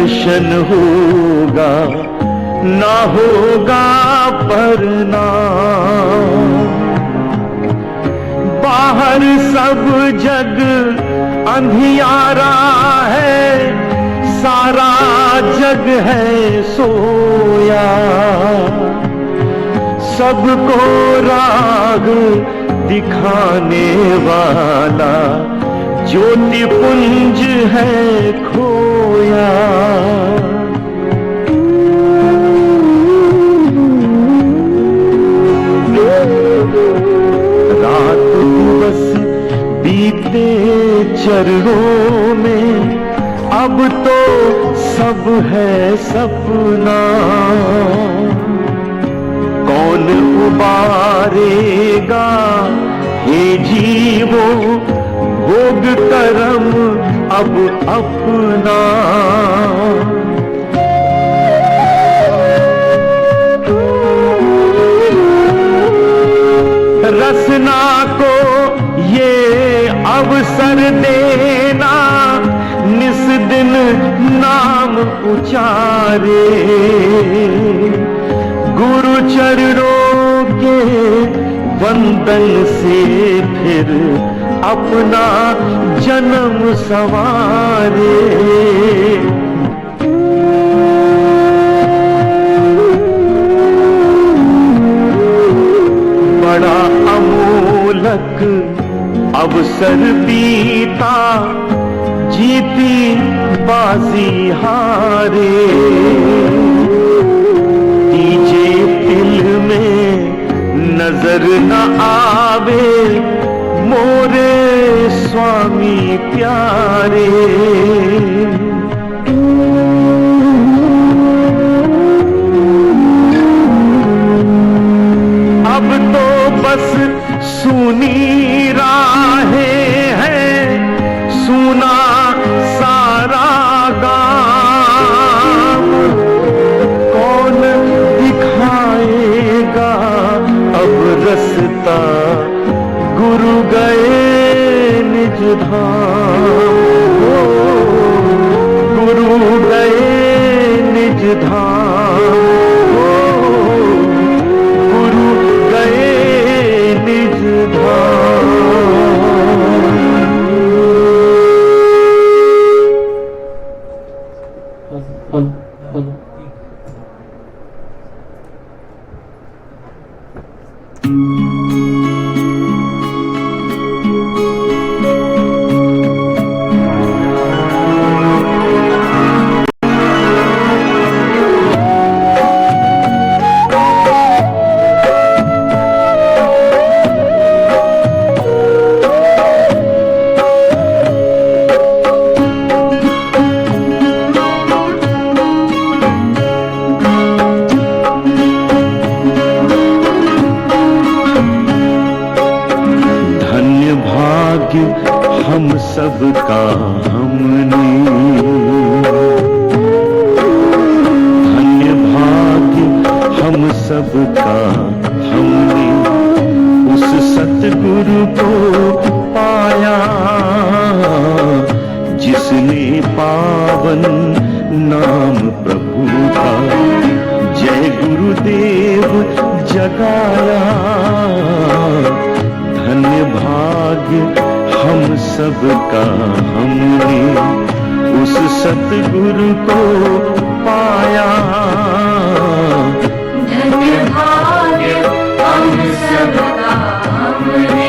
दर्शन होगा ना होगा परिणाम। बाहर सब जग अंधियारा है, सारा जग है सोया। सबको राग दिखाने वाला ज्योति पुंज है खोया। रात दिवस बीते चरणों में, अब तो सब है सपना। कौन उबारेगा हे जीवो भोग करम अब अपना। रसना को ये अवसर देना, निस दिन नाम उचारे। गुरु चरणों के वंदन से फिर अपना जन्म संवारे। बड़ा अमोलक अवसर बीता, जीती बाजी हारे। दीजे दिल में नजर न आवे, मोरे स्वामी प्यारे। अब तो बस सूनी राहें हैं, सुना सारा गाम। कौन दिखाएगा अब रास्ता, गुरु गए निज धाम। गुरु गए निज धाम, गुरु गए निज धाम। हम सबका हमने, धन्य भाग्य हम सबका हमने, उस सतगुरु को पाया जिसने पावन नाम प्रभु का जय गुरुदेव जगाया। धन्य भाग्य हम सबका हमने उस सतगुरु को पाया। धन्य भाग्य हम सबका हमने।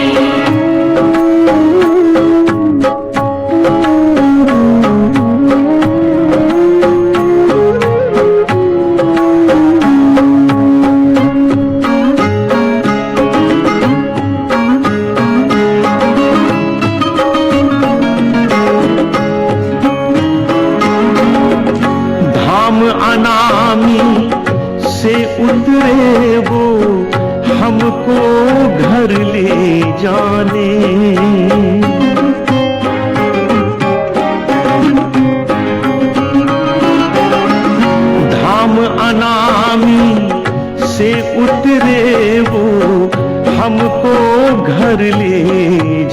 अनामी से उतरे वो हमको घर ले जाने। धाम अनामी से उतरे वो हमको घर ले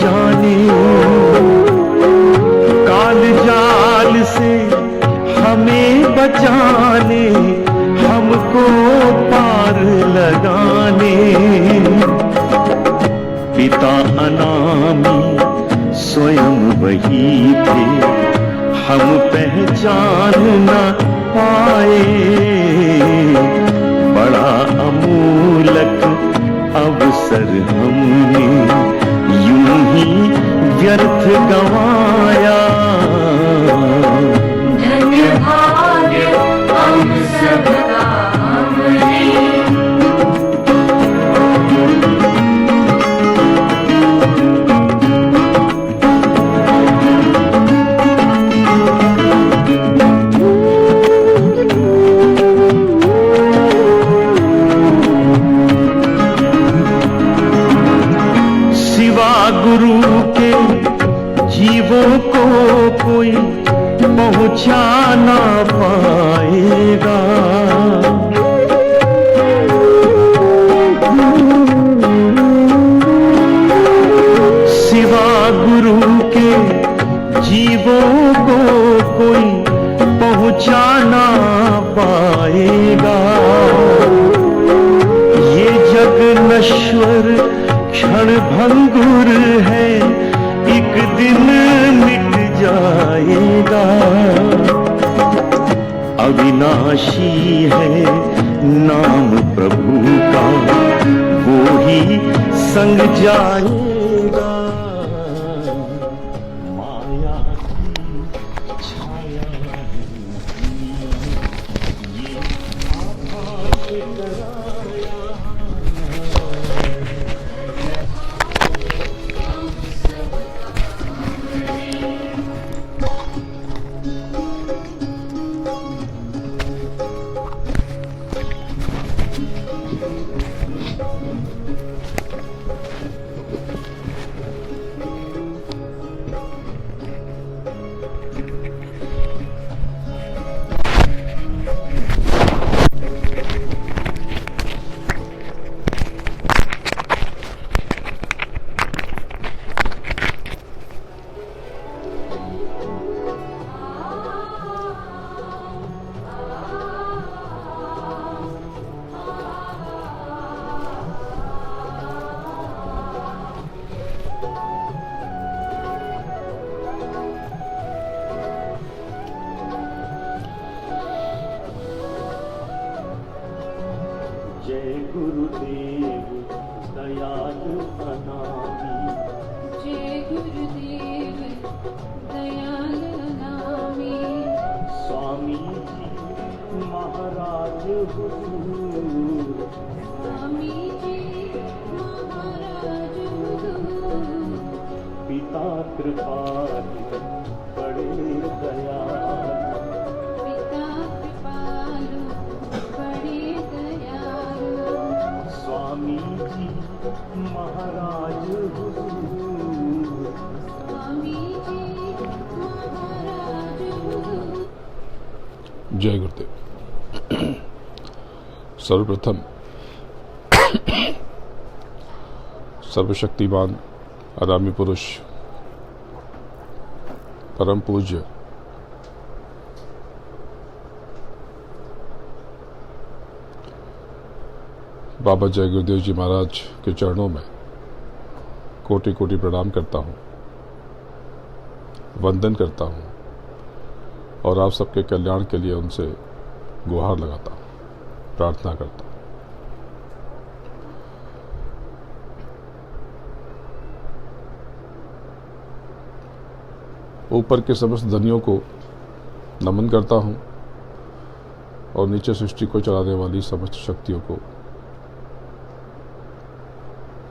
जाने। काल जाल से हमें बचाने, हमको पार लगाने। पिता अनामी स्वयं वही थे, हम पहचान न पाए। बड़ा अमूलक अवसर हमने यूं ही व्यर्थ गंवाया। धन्य भाग्य हम सबका हमने। सिवा गुरु के जीवों को कोई पहुंचा ना पाएगा। सिवा गुरु के जीवों को कोई पहुंचा ना पाएगा। ये जग नश्वर क्षण भंगुर है, एक दिन मिट जाएगा। अविनाशी है नाम प्रभु का, वो ही संग जाएगा। माया की छाया ये आभास कराया। जय गुरुदेव दयाल अनामी। जय गुरुदेव दयाल अनामी। स्वामी जी महाराज हुजूर। स्वामी जी महाराज हुजूर। पिता कृपालु बड़े दयालु। पिता कृपालु बड़े दयालु। स्वामी जी महाराज हुजूर। स्वामी जी महाराज हुजूर। जय गुरुदेव। सर्वप्रथम सर्वशक्तिमान अनामी पुरुष परम पूज्य बाबा जय गुरुदेव जी महाराज के चरणों में कोटि कोटि प्रणाम करता हूँ, वंदन करता हूँ और आप सबके कल्याण के लिए उनसे गुहार लगाता हूँ, प्रार्थना करता हूँ। ऊपर के समस्त धनियों को नमन करता हूँ और नीचे सृष्टि को चलाने वाली समस्त शक्तियों को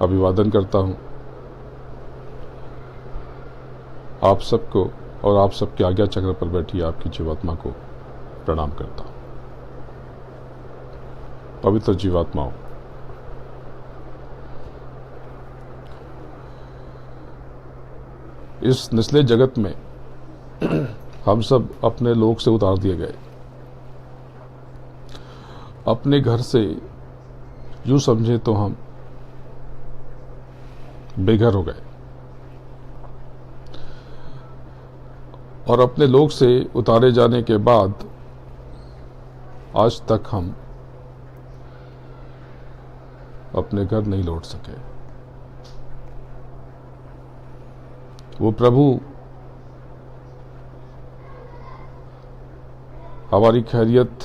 अभिवादन करता हूँ। आप सबको और आप सबके आज्ञा चक्र पर बैठी आपकी जीवात्मा को प्रणाम करता हूँ। पवित्र जीवात्माओं, इस निचले जगत में हम सब अपने लोक से उतार दिए गए, अपने घर से यूं समझे तो हम बेघर हो गए और अपने लोक से उतारे जाने के बाद आज तक हम अपने घर नहीं लौट सके। वो प्रभु हमारी खैरियत,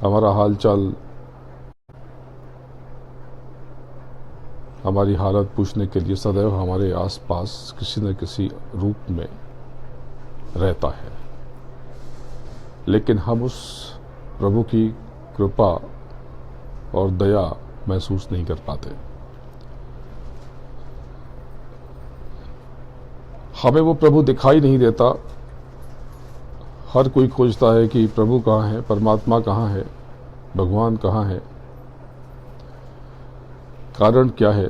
हमारा हालचाल, हमारी हालत पूछने के लिए सदैव हमारे आसपास किसी न किसी रूप में रहता है, लेकिन हम उस प्रभु की कृपा और दया महसूस नहीं कर पाते। हमें वो प्रभु दिखाई नहीं देता। हर कोई खोजता है कि प्रभु कहाँ है, परमात्मा कहाँ है, भगवान कहाँ है। कारण क्या है?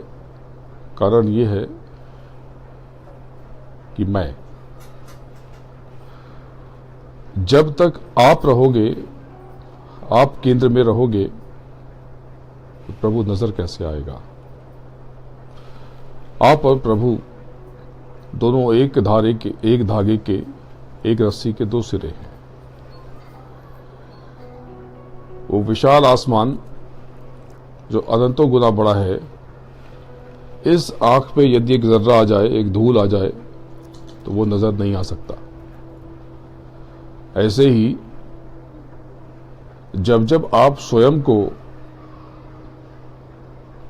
कारण ये है कि मैं, जब तक आप रहोगे, आप केंद्र में रहोगे, तो प्रभु नजर कैसे आएगा? आप और प्रभु दोनों एक धागे के, एक रस्सी के दो सिरे हैं। वो विशाल आसमान जो अनंतों गुना बड़ा है, इस आंख पे यदि एक जर्रा आ जाए, एक धूल आ जाए, तो वो नजर नहीं आ सकता। ऐसे ही जब जब आप स्वयं को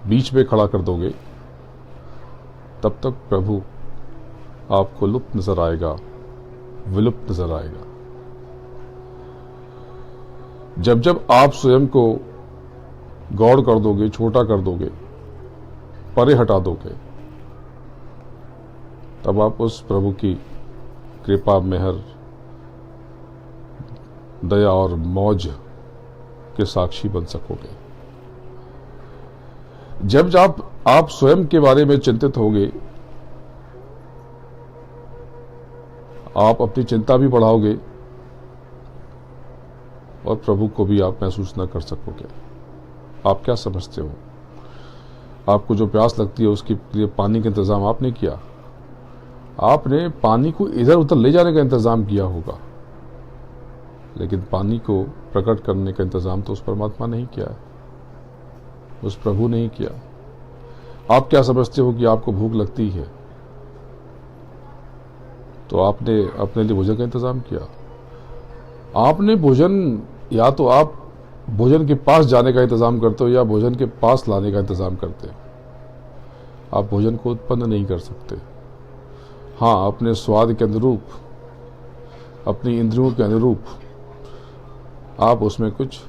बीच में खड़ा कर दोगे, तब तक प्रभु आपको लुप्त नजर आएगा, विलुप्त नजर आएगा। जब जब आप स्वयं को गौड़ कर दोगे, छोटा कर दोगे, परे हटा दोगे, तब आप उस प्रभु की कृपा, मेहर, दया और मौज के साक्षी बन सकोगे। जब जब आप स्वयं के बारे में चिंतित होगे, आप अपनी चिंता भी बढ़ाओगे और प्रभु को भी आप महसूस न कर सकोगे। आप क्या समझते हो? आपको जो प्यास लगती है उसके लिए पानी का इंतजाम आपने किया। आपने पानी को इधर उधर ले जाने का इंतजाम किया होगा, लेकिन पानी को प्रकट करने का इंतजाम तो उस परमात्मा ने ही किया, उस प्रभु ने ही किया। आप क्या समझते हो कि आपको भूख लगती है तो आपने अपने लिए भोजन का इंतजाम किया। आपने भोजन, या तो आप भोजन के पास जाने का इंतजाम करते हो या भोजन के पास लाने का इंतजाम करते हो। आप भोजन को उत्पन्न नहीं कर सकते। हाँ, अपने स्वाद के अनुरूप, अपनी इंद्रियों के अनुरूप आप उसमें कुछ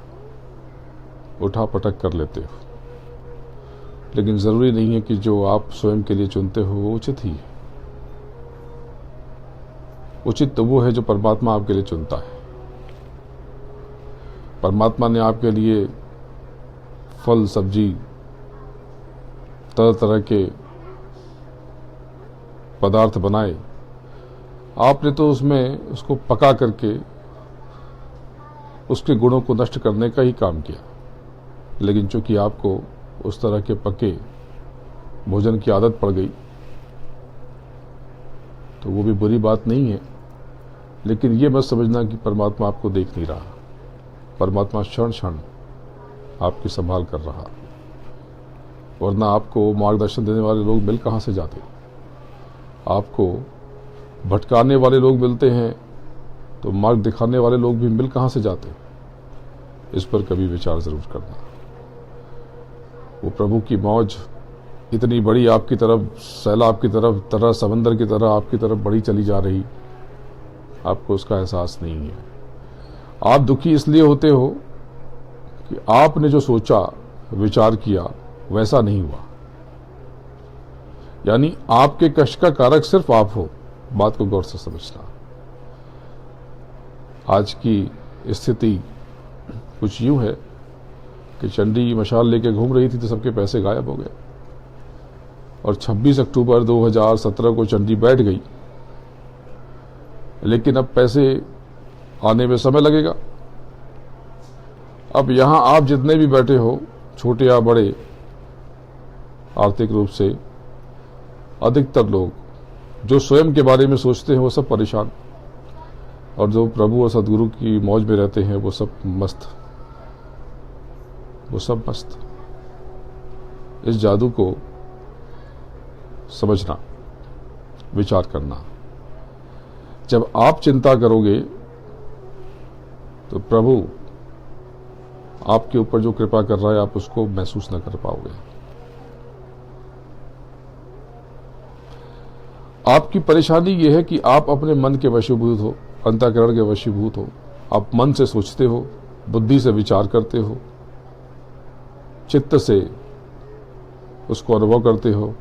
उठा पटक कर लेते हो, लेकिन जरूरी नहीं है कि जो आप स्वयं के लिए चुनते हो वो उचित ही है। उचित तो वो है जो परमात्मा आपके लिए चुनता है। परमात्मा ने आपके लिए फल, सब्जी, तरह तरह के पदार्थ बनाए। आपने तो उसमें उसको पका करके उसके गुणों को नष्ट करने का ही काम किया। लेकिन चूंकि आपको उस तरह के पके भोजन की आदत पड़ गई, तो वो भी बुरी बात नहीं है। लेकिन ये मत समझना कि परमात्मा आपको देख नहीं रहा। परमात्मा क्षण क्षण आपकी संभाल कर रहा, वरना आपको मार्गदर्शन देने वाले लोग मिल कहाँ से जाते? आपको भटकाने वाले लोग मिलते हैं तो मार्ग दिखाने वाले लोग भी मिल कहाँ से जाते? इस पर कभी विचार जरूर करना। वो प्रभु की मौज इतनी बड़ी आपकी तरफ, सैलाब की तरह समंदर की तरह आपकी तरफ बढ़ी चली जा रही, आपको उसका एहसास नहीं है। आप दुखी इसलिए होते हो कि आपने जो सोचा, विचार किया, वैसा नहीं हुआ। यानी आपके कष्ट का कारक सिर्फ आप हो। बात को गौर से समझना। आज की स्थिति कुछ यूं है कि चंडी मशाल लेके घूम रही थी तो सबके पैसे गायब हो गए, और 26 अक्टूबर 2017 को चंडी बैठ गई, लेकिन अब पैसे आने में समय लगेगा। अब यहां आप जितने भी बैठे हो, छोटे या बड़े, आर्थिक रूप से अधिकतर लोग जो स्वयं के बारे में सोचते हैं वो सब परेशान, और जो प्रभु और सदगुरु की मौज में रहते हैं वो सब मस्त। वो सब मस्त। इस जादू को समझना, विचार करना। जब आप चिंता करोगे तो प्रभु आपके ऊपर जो कृपा कर रहा है आप उसको महसूस न कर पाओगे। आपकी परेशानी यह है कि आप अपने मन के वशीभूत हो, अंतःकरण के वशीभूत हो। आप मन से सोचते हो, बुद्धि से विचार करते हो, चित्त से उसको अनुभव करते हो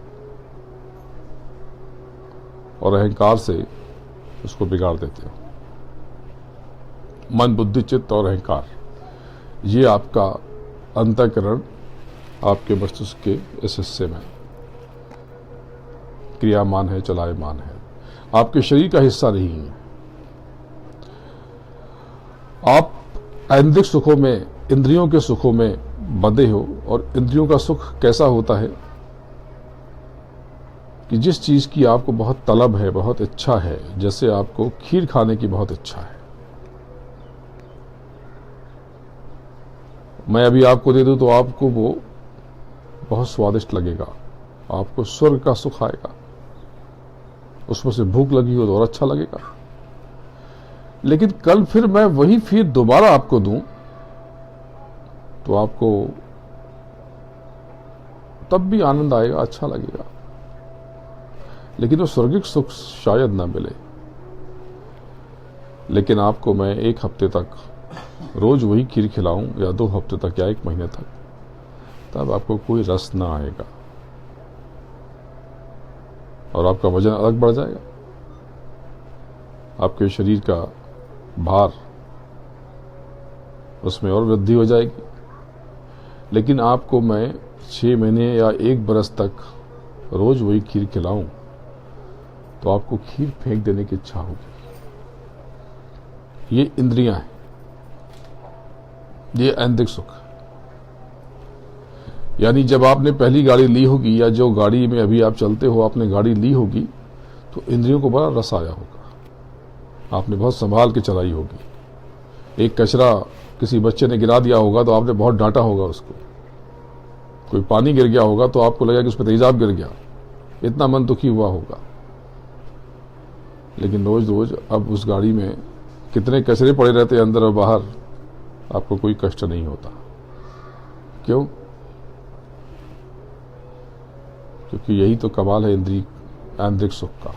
और अहंकार से उसको बिगाड़ देते हो। मन, बुद्धि, चित्त और अहंकार, ये आपका अंतःकरण आपके मस्तिष्क के इस हिस्से में क्रियामान है, चलायमान है, आपके शरीर का हिस्सा नहीं है। आप ऐंद्रिक सुखों में, इंद्रियों के सुखों में बंधे हो। और इंद्रियों का सुख कैसा होता है कि जिस चीज की आपको बहुत तलब है, बहुत इच्छा है, जैसे आपको खीर खाने की बहुत इच्छा है, मैं अभी आपको दे दूं तो आपको वो बहुत स्वादिष्ट लगेगा, आपको स्वर्ग का सुख आएगा। उसमें से भूख लगी हो तो और अच्छा लगेगा। लेकिन कल फिर मैं वही फिर दोबारा आपको दूं तो आपको तब भी आनंद आएगा, अच्छा लगेगा, लेकिन वो स्वर्गिक सुख शायद ना मिले। लेकिन आपको मैं 1 हफ्ते तक रोज वही खीर खिलाऊं या 2 हफ्ते तक या 1 महीने तक, तब आपको कोई रस ना आएगा और आपका वजन अलग बढ़ जाएगा। आपके शरीर का भार, उसमें और वृद्धि हो जाएगी। लेकिन आपको मैं 6 महीने या 1 बरस तक रोज वही खीर खिलाऊं तो आपको खीर फेंक देने की इच्छा होगी। ये इंद्रियां हैं, ये ऐंद्रिक सुख। यानी जब आपने पहली गाड़ी ली होगी या जो गाड़ी में अभी आप चलते हो, आपने गाड़ी ली होगी तो इंद्रियों को बड़ा रस आया होगा, आपने बहुत संभाल के चलाई होगी। एक कचरा किसी बच्चे ने गिरा दिया होगा तो आपने बहुत डांटा होगा उसको। कोई पानी गिर गया होगा तो आपको लगा कि उस पर तेजाब गिर गया, इतना मन दुखी हुआ होगा। लेकिन रोज रोज अब उस गाड़ी में कितने कचरे पड़े रहते हैं अंदर और बाहर, आपको कोई कष्ट नहीं होता। क्यों? क्योंकि यही तो कमाल है ऐंद्रिक सुख का।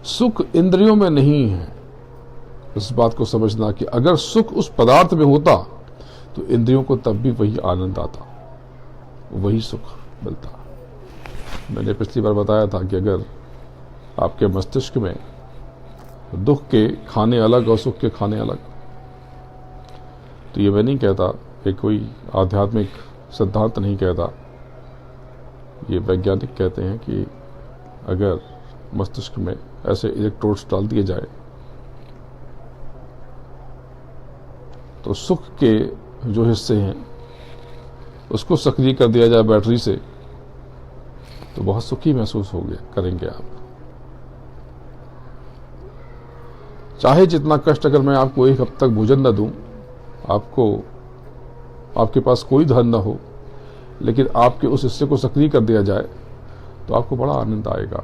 सुख इंद्रियों में नहीं है। इस बात को समझना कि अगर सुख उस पदार्थ में होता तो इंद्रियों को तब भी वही आनंद आता, वही सुख मिलता। मैंने पिछली बार बताया था कि अगर आपके मस्तिष्क में दुख के खाने अलग और सुख के खाने अलग, तो ये मैं नहीं कहता, ये कोई आध्यात्मिक सिद्धांत नहीं कहता, ये वैज्ञानिक कहते हैं कि अगर मस्तिष्क में ऐसे इलेक्ट्रोड्स डाल दिए जाए तो सुख के जो हिस्से हैं उसको सक्रिय कर दिया जाए बैटरी से, तो बहुत सुखी महसूस करेंगे आप। चाहे जितना कष्ट, अगर मैं आपको 1 हफ्ते तक भोजन न दूं, आपके पास कोई धन न हो, लेकिन आपके उस हिस्से को सक्रिय कर दिया जाए तो आपको बड़ा आनंद आएगा,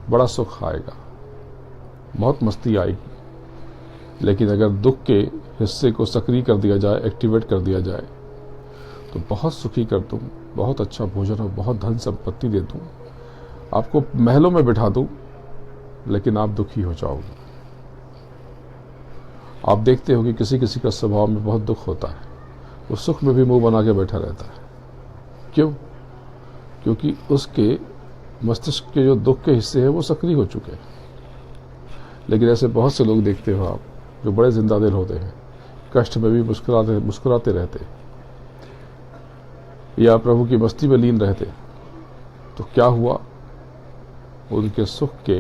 बड़ा सुख आएगा, बहुत मस्ती आएगी। लेकिन अगर दुख के हिस्से को सक्रिय कर दिया जाए, एक्टिवेट कर दिया जाए, तो बहुत सुखी कर दूं, बहुत अच्छा भोजन और बहुत धन संपत्ति दे दूं, आपको महलों में बिठा दूं, लेकिन आप दुखी हो जाओगे। आप देखते हो कि किसी किसी का स्वभाव में बहुत दुख होता है, वो सुख में भी मुंह बना के बैठा रहता है। क्यों? क्योंकि उसके मस्तिष्क के जो दुख के हिस्से हैं वो सक्रिय हो चुके हैं। लेकिन ऐसे बहुत से लोग देखते हो आप जो बड़े जिंदा दिल होते हैं, कष्ट में भी मुस्कुराते रहते, या प्रभु की मस्ती में लीन रहते, तो क्या हुआ? उनके सुख के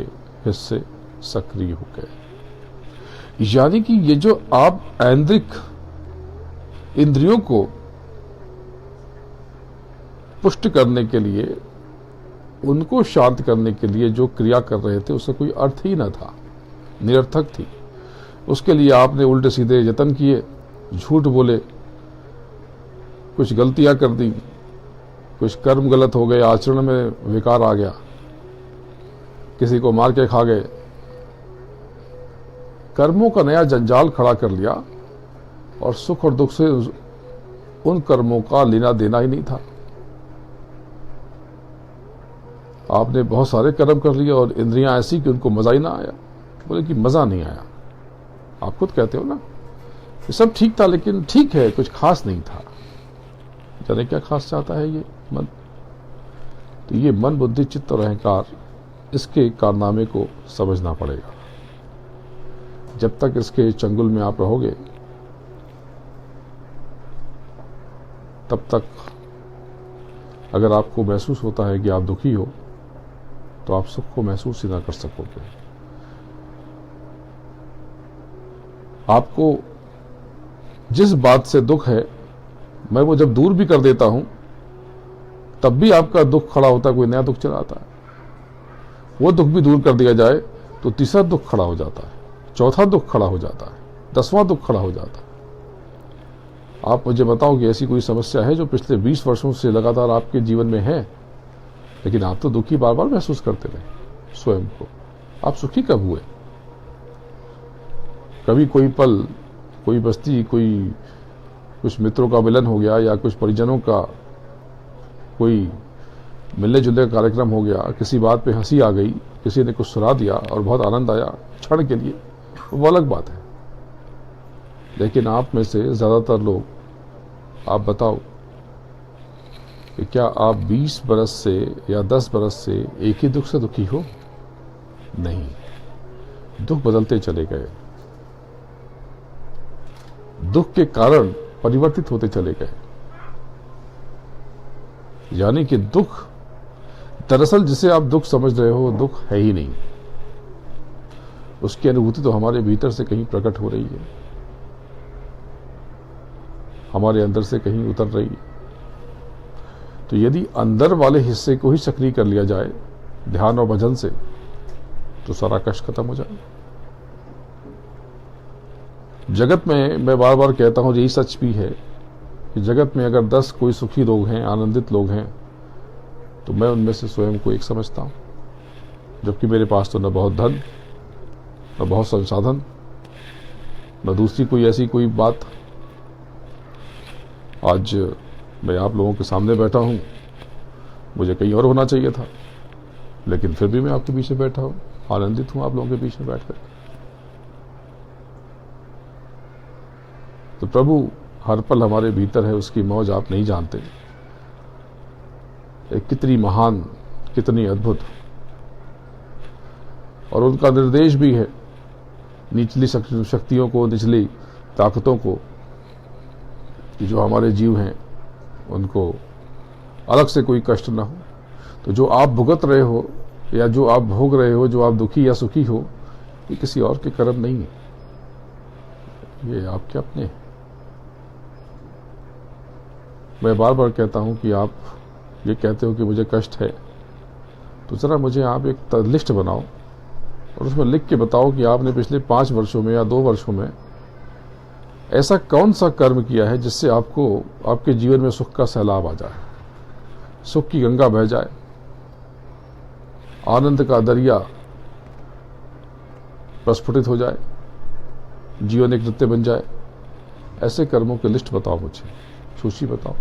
हिस्से सक्रिय हो गए। यानी कि ये जो आप ऐंद्रिक इंद्रियों को पुष्ट करने के लिए, उनको शांत करने के लिए जो क्रिया कर रहे थे, उसका कोई अर्थ ही न था, निरर्थक थी। उसके लिए आपने उल्टे सीधे यत्न किए, झूठ बोले, कुछ गलतियां कर दी, कुछ कर्म गलत हो गए, आचरण में विकार आ गया, किसी को मार के खा गए, कर्मों का नया जंजाल खड़ा कर लिया और सुख और दुख से उन कर्मों का लेना देना ही नहीं था। आपने बहुत सारे कर्म कर लिए और इंद्रियां ऐसी कि उनको मजा ही ना आया। बोले कि मजा नहीं आया, आप खुद कहते हो ना, ये सब ठीक था लेकिन ठीक है, कुछ खास नहीं था। जाने क्या खास चाहता है ये मन? तो ये मन, बुद्धि, चित्त और अहंकार, इसके कारनामे को समझना पड़ेगा। जब तक इसके चंगुल में आप रहोगे तब तक अगर आपको महसूस होता है कि आप दुखी हो तो आप सुख को महसूस ही ना कर सकोगे। आपको जिस बात से दुख है, मैं वो जब दूर भी कर देता हूं तब भी आपका दुख खड़ा होता है, कोई नया दुख चला आता है। वो दुख भी दूर कर दिया जाए तो तीसरा दुख खड़ा हो जाता है, चौथा दुख खड़ा हो जाता है, 10वां दुख खड़ा हो जाता है। आप मुझे बताओ कि ऐसी कोई समस्या है जो पिछले 20 वर्षों से लगातार आपके जीवन में है, लेकिन आप तो दुखी बार बार महसूस करते रहे स्वयं को। आप सुखी कब हुए? कभी कोई पल, कोई बस्ती, कोई कुछ मित्रों का मिलन हो गया या कुछ परिजनों का कोई मिलने जुलने का कार्यक्रम हो गया, किसी बात पे हंसी आ गई, किसी ने कुछ सुना दिया और बहुत आनंद आया क्षण के लिए, वो अलग बात है। लेकिन आप में से ज्यादातर लोग, आप बताओ कि क्या आप 20 बरस से या 10 बरस से एक ही दुख से दुखी हो? नहीं, दुख बदलते चले गए, दुख के कारण परिवर्तित होते चले गए। यानी कि दुख, दरअसल जिसे आप दुख समझ रहे हो, दुख है ही नहीं। उसकी अनुभूति तो हमारे भीतर से कहीं प्रकट हो रही है, हमारे अंदर से कहीं उतर रही है। तो यदि अंदर वाले हिस्से को ही सक्रिय कर लिया जाए ध्यान और भजन से, तो सारा कष्ट खत्म हो जाए। जगत में मैं बार बार कहता हूं, यही सच भी है कि जगत में अगर 10 कोई सुखी लोग हैं, आनंदित लोग हैं, तो मैं उनमें से स्वयं को एक समझता हूं। जबकि मेरे पास तो न बहुत धन, न बहुत संसाधन, न दूसरी कोई ऐसी कोई बात। आज मैं आप लोगों के सामने बैठा हूं, मुझे कहीं और होना चाहिए था, लेकिन फिर भी मैं आपके बीच में बैठा हूं, आनंदित हूं आप लोगों के बीच में बैठकर। तो प्रभु हर पल हमारे भीतर है, उसकी मौज आप नहीं जानते। एक कितनी महान, कितनी अद्भुत, और उनका निर्देश भी है निचली शक्तियों को, निचली ताकतों को, कि जो हमारे जीव हैं उनको अलग से कोई कष्ट ना हो। तो जो आप भुगत रहे हो या जो आप भोग रहे हो, जो आप दुखी या सुखी हो, ये किसी और के कर्म नहीं है, ये आपके अपने हैं। मैं बार बार कहता हूं कि आप ये कहते हो कि मुझे कष्ट है, तो जरा मुझे आप एक लिस्ट बनाओ और उसमें लिख के बताओ कि आपने पिछले 5 वर्षों में या 2 वर्षों में ऐसा कौन सा कर्म किया है जिससे आपको, आपके जीवन में सुख का सैलाब आ जाए, सुख की गंगा बह जाए, आनंद का दरिया प्रस्फुटित हो जाए, जीवन एक नृत्य बन जाए। ऐसे कर्मों की लिस्ट बताओ, मुझे सूची बताओ।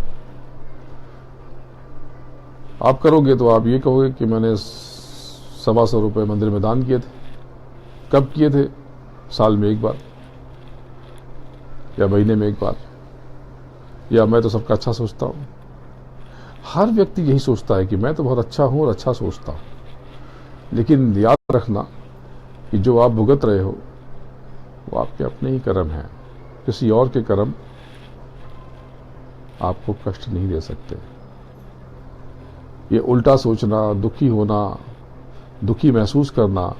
आप करोगे तो आप ये कहोगे कि मैंने 125 रुपए मंदिर में दान किए थे। कब किए थे? साल में एक बार या महीने में एक बार, या मैं तो सबका अच्छा सोचता हूं। हर व्यक्ति यही सोचता है कि मैं तो बहुत अच्छा हूं और अच्छा सोचता हूं। लेकिन याद रखना कि जो आप भुगत रहे हो वो आपके अपने ही कर्म हैं, किसी और के कर्म आपको कष्ट नहीं दे सकते। ये उल्टा सोचना, दुखी होना, दुखी महसूस करना,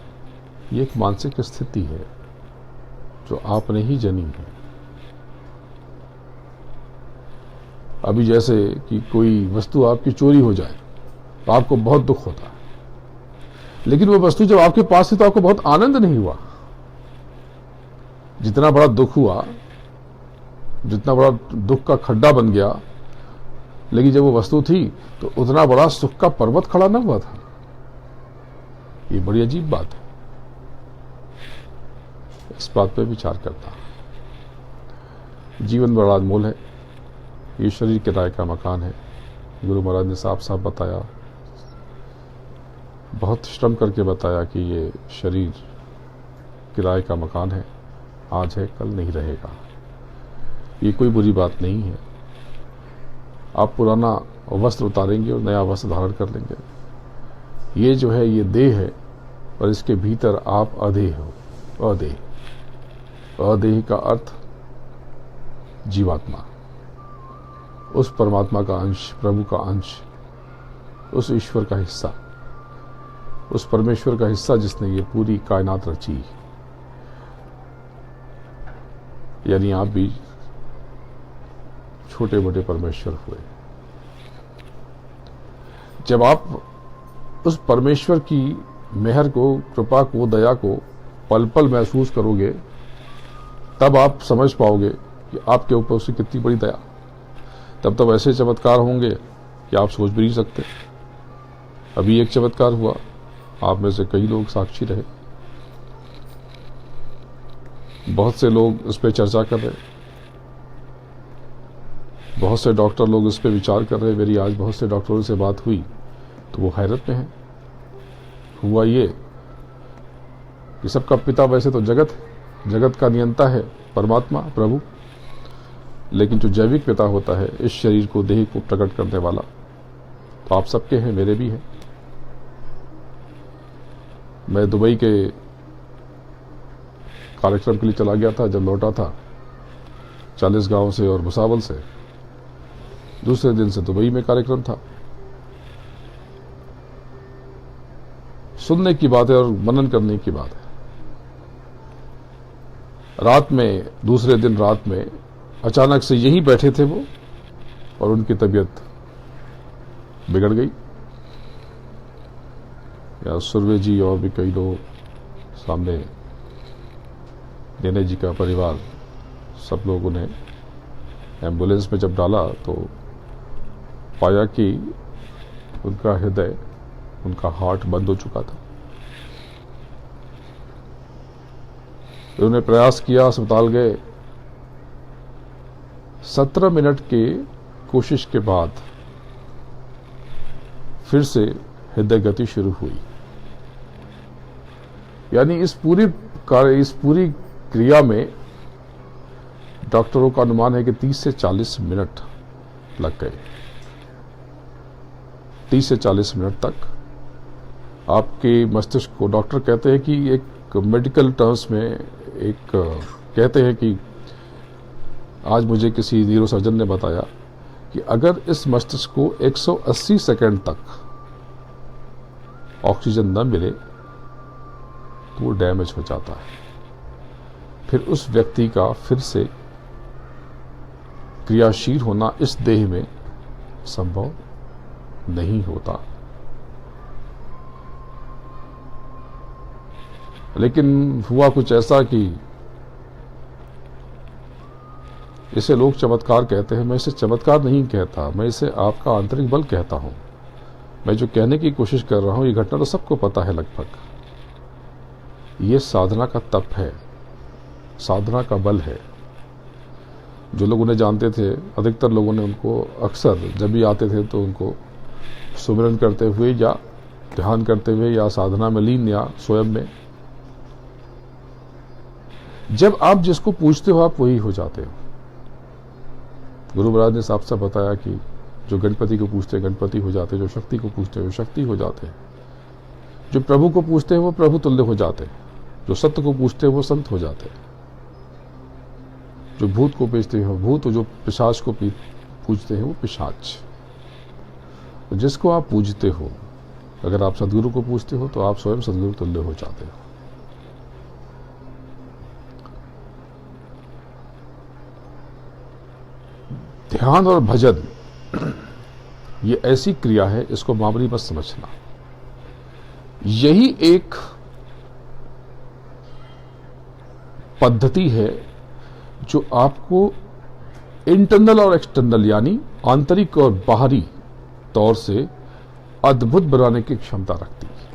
ये एक मानसिक स्थिति है जो आपने ही जनी है। अभी जैसे कि कोई वस्तु आपकी चोरी हो जाए तो आपको बहुत दुख होता है, लेकिन वो वस्तु जब आपके पास थी तो आपको बहुत आनंद नहीं हुआ। जितना बड़ा दुख हुआ, जितना बड़ा दुख का खड्डा बन गया, लेकिन जब वो वस्तु थी तो उतना बड़ा सुख का पर्वत खड़ा ना हुआ था। ये बड़ी अजीब बात है, इस बात पे विचार करता। जीवन बड़ा अनमोल है, ये शरीर किराए का मकान है। गुरु महाराज ने साफ साफ बताया, बहुत श्रम करके बताया कि ये शरीर किराए का मकान है, आज है कल नहीं रहेगा। ये कोई बुरी बात नहीं है। आप पुराना वस्त्र उतारेंगे और नया वस्त्र धारण कर लेंगे। ये जो है ये देह है और इसके भीतर आप अदेह हो। अदेह का अर्थ जीवात्मा, उस परमात्मा का अंश, प्रभु का अंश, उस ईश्वर का हिस्सा, उस परमेश्वर का हिस्सा जिसने ये पूरी कायनात रची। यानी आप भी छोटे मोटे परमेश्वर हुए। जब आप उस परमेश्वर की मेहर को, कृपा को, दया को पल पल महसूस करोगे, तब आप समझ पाओगे कि आपके ऊपर उसकी कितनी बड़ी दया। तब ऐसे चमत्कार होंगे कि आप सोच भी नहीं सकते। अभी एक चमत्कार हुआ, आप में से कई लोग साक्षी रहे। बहुत से लोग इस पे चर्चा कर रहे, बहुत से डॉक्टर लोग इस पे विचार कर रहे। मेरी आज बहुत से डॉक्टरों से बात हुई तो वो हैरत में हैं। हुआ ये कि सबका पिता वैसे तो जगत है, जगत का नियंता है परमात्मा प्रभु, लेकिन जो जैविक पिता होता है, इस शरीर को, देह को प्रकट करने वाला, तो आप सबके हैं, मेरे भी हैं। मैं दुबई के कार्यक्रम के लिए चला गया था। जब लौटा था 40 गांव से और भुसावल से, दूसरे दिन से दुबई में कार्यक्रम था। सुनने की बात है और मनन करने की बात है। रात में, दूसरे दिन रात में अचानक से यहीं बैठे थे वो और उनकी तबीयत बिगड़ गई। या सुरवे जी और भी कई लोग सामने, नेने जी का परिवार, सब लोगों ने एम्बुलेंस में जब डाला तो पाया कि उनका हृदय, उनका हार्ट बंद हो चुका था। उन्होंने प्रयास किया, अस्पताल गए। 17 मिनट के कोशिश के बाद फिर से हृदय गति शुरू हुई। यानी इस पूरी क्रिया में डॉक्टरों का अनुमान है कि 30 से 40 मिनट लग गए। 30 से 40 मिनट तक आपके मस्तिष्क को, डॉक्टर कहते हैं कि एक मेडिकल टर्म्स में एक कहते हैं कि आज मुझे किसी न्यूरोसर्जन ने बताया कि अगर इस मस्तिष्क को 180 सेकंड तक ऑक्सीजन न मिले तो वो डैमेज हो जाता है। फिर उस व्यक्ति का फिर से क्रियाशील होना इस देह में संभव नहीं होता। लेकिन हुआ कुछ ऐसा कि इसे लोग चमत्कार कहते हैं। मैं इसे चमत्कार नहीं कहता, मैं इसे आपका आंतरिक बल कहता हूं। मैं जो कहने की कोशिश कर रहा हूं, ये घटना तो सबको पता है लगभग। ये साधना का तप है, साधना का बल है। जो लोग उन्हें जानते थे, अधिकतर लोगों ने उनको अक्सर जब भी आते थे तो उनको सुमिरन करते हुए या ध्यान करते हुए या साधना में लीन या स्वयं में, जब आप जिसको पूछते हो आप वही हो जाते हो। गुरु महाराज ने साफ साफ बताया कि जो गणपति को पूछते हैं गणपति हो जाते हैं, जो शक्ति को पूछते हैं वो शक्ति हो जाते हैं, जो प्रभु को पूछते हैं वो प्रभु तुल्य हो जाते हैं, जो सत्य को पूछते हैं वो संत हो जाते हैं, जो भूत को पूछते हैं वो भूत, जो पिशाच को पूछते हैं वो पिशाच। तो जिसको आप पूजते हो, अगर आप सदगुरु को पूछते हो तो आप स्वयं सदगुरु तुल्य हो जाते हो। ध्यान और भजन ये ऐसी क्रिया है, इसको मामूली मत समझना। यही एक पद्धति है जो आपको इंटरनल और एक्सटर्नल यानी आंतरिक और बाहरी तौर से अद्भुत बनाने की क्षमता रखती है।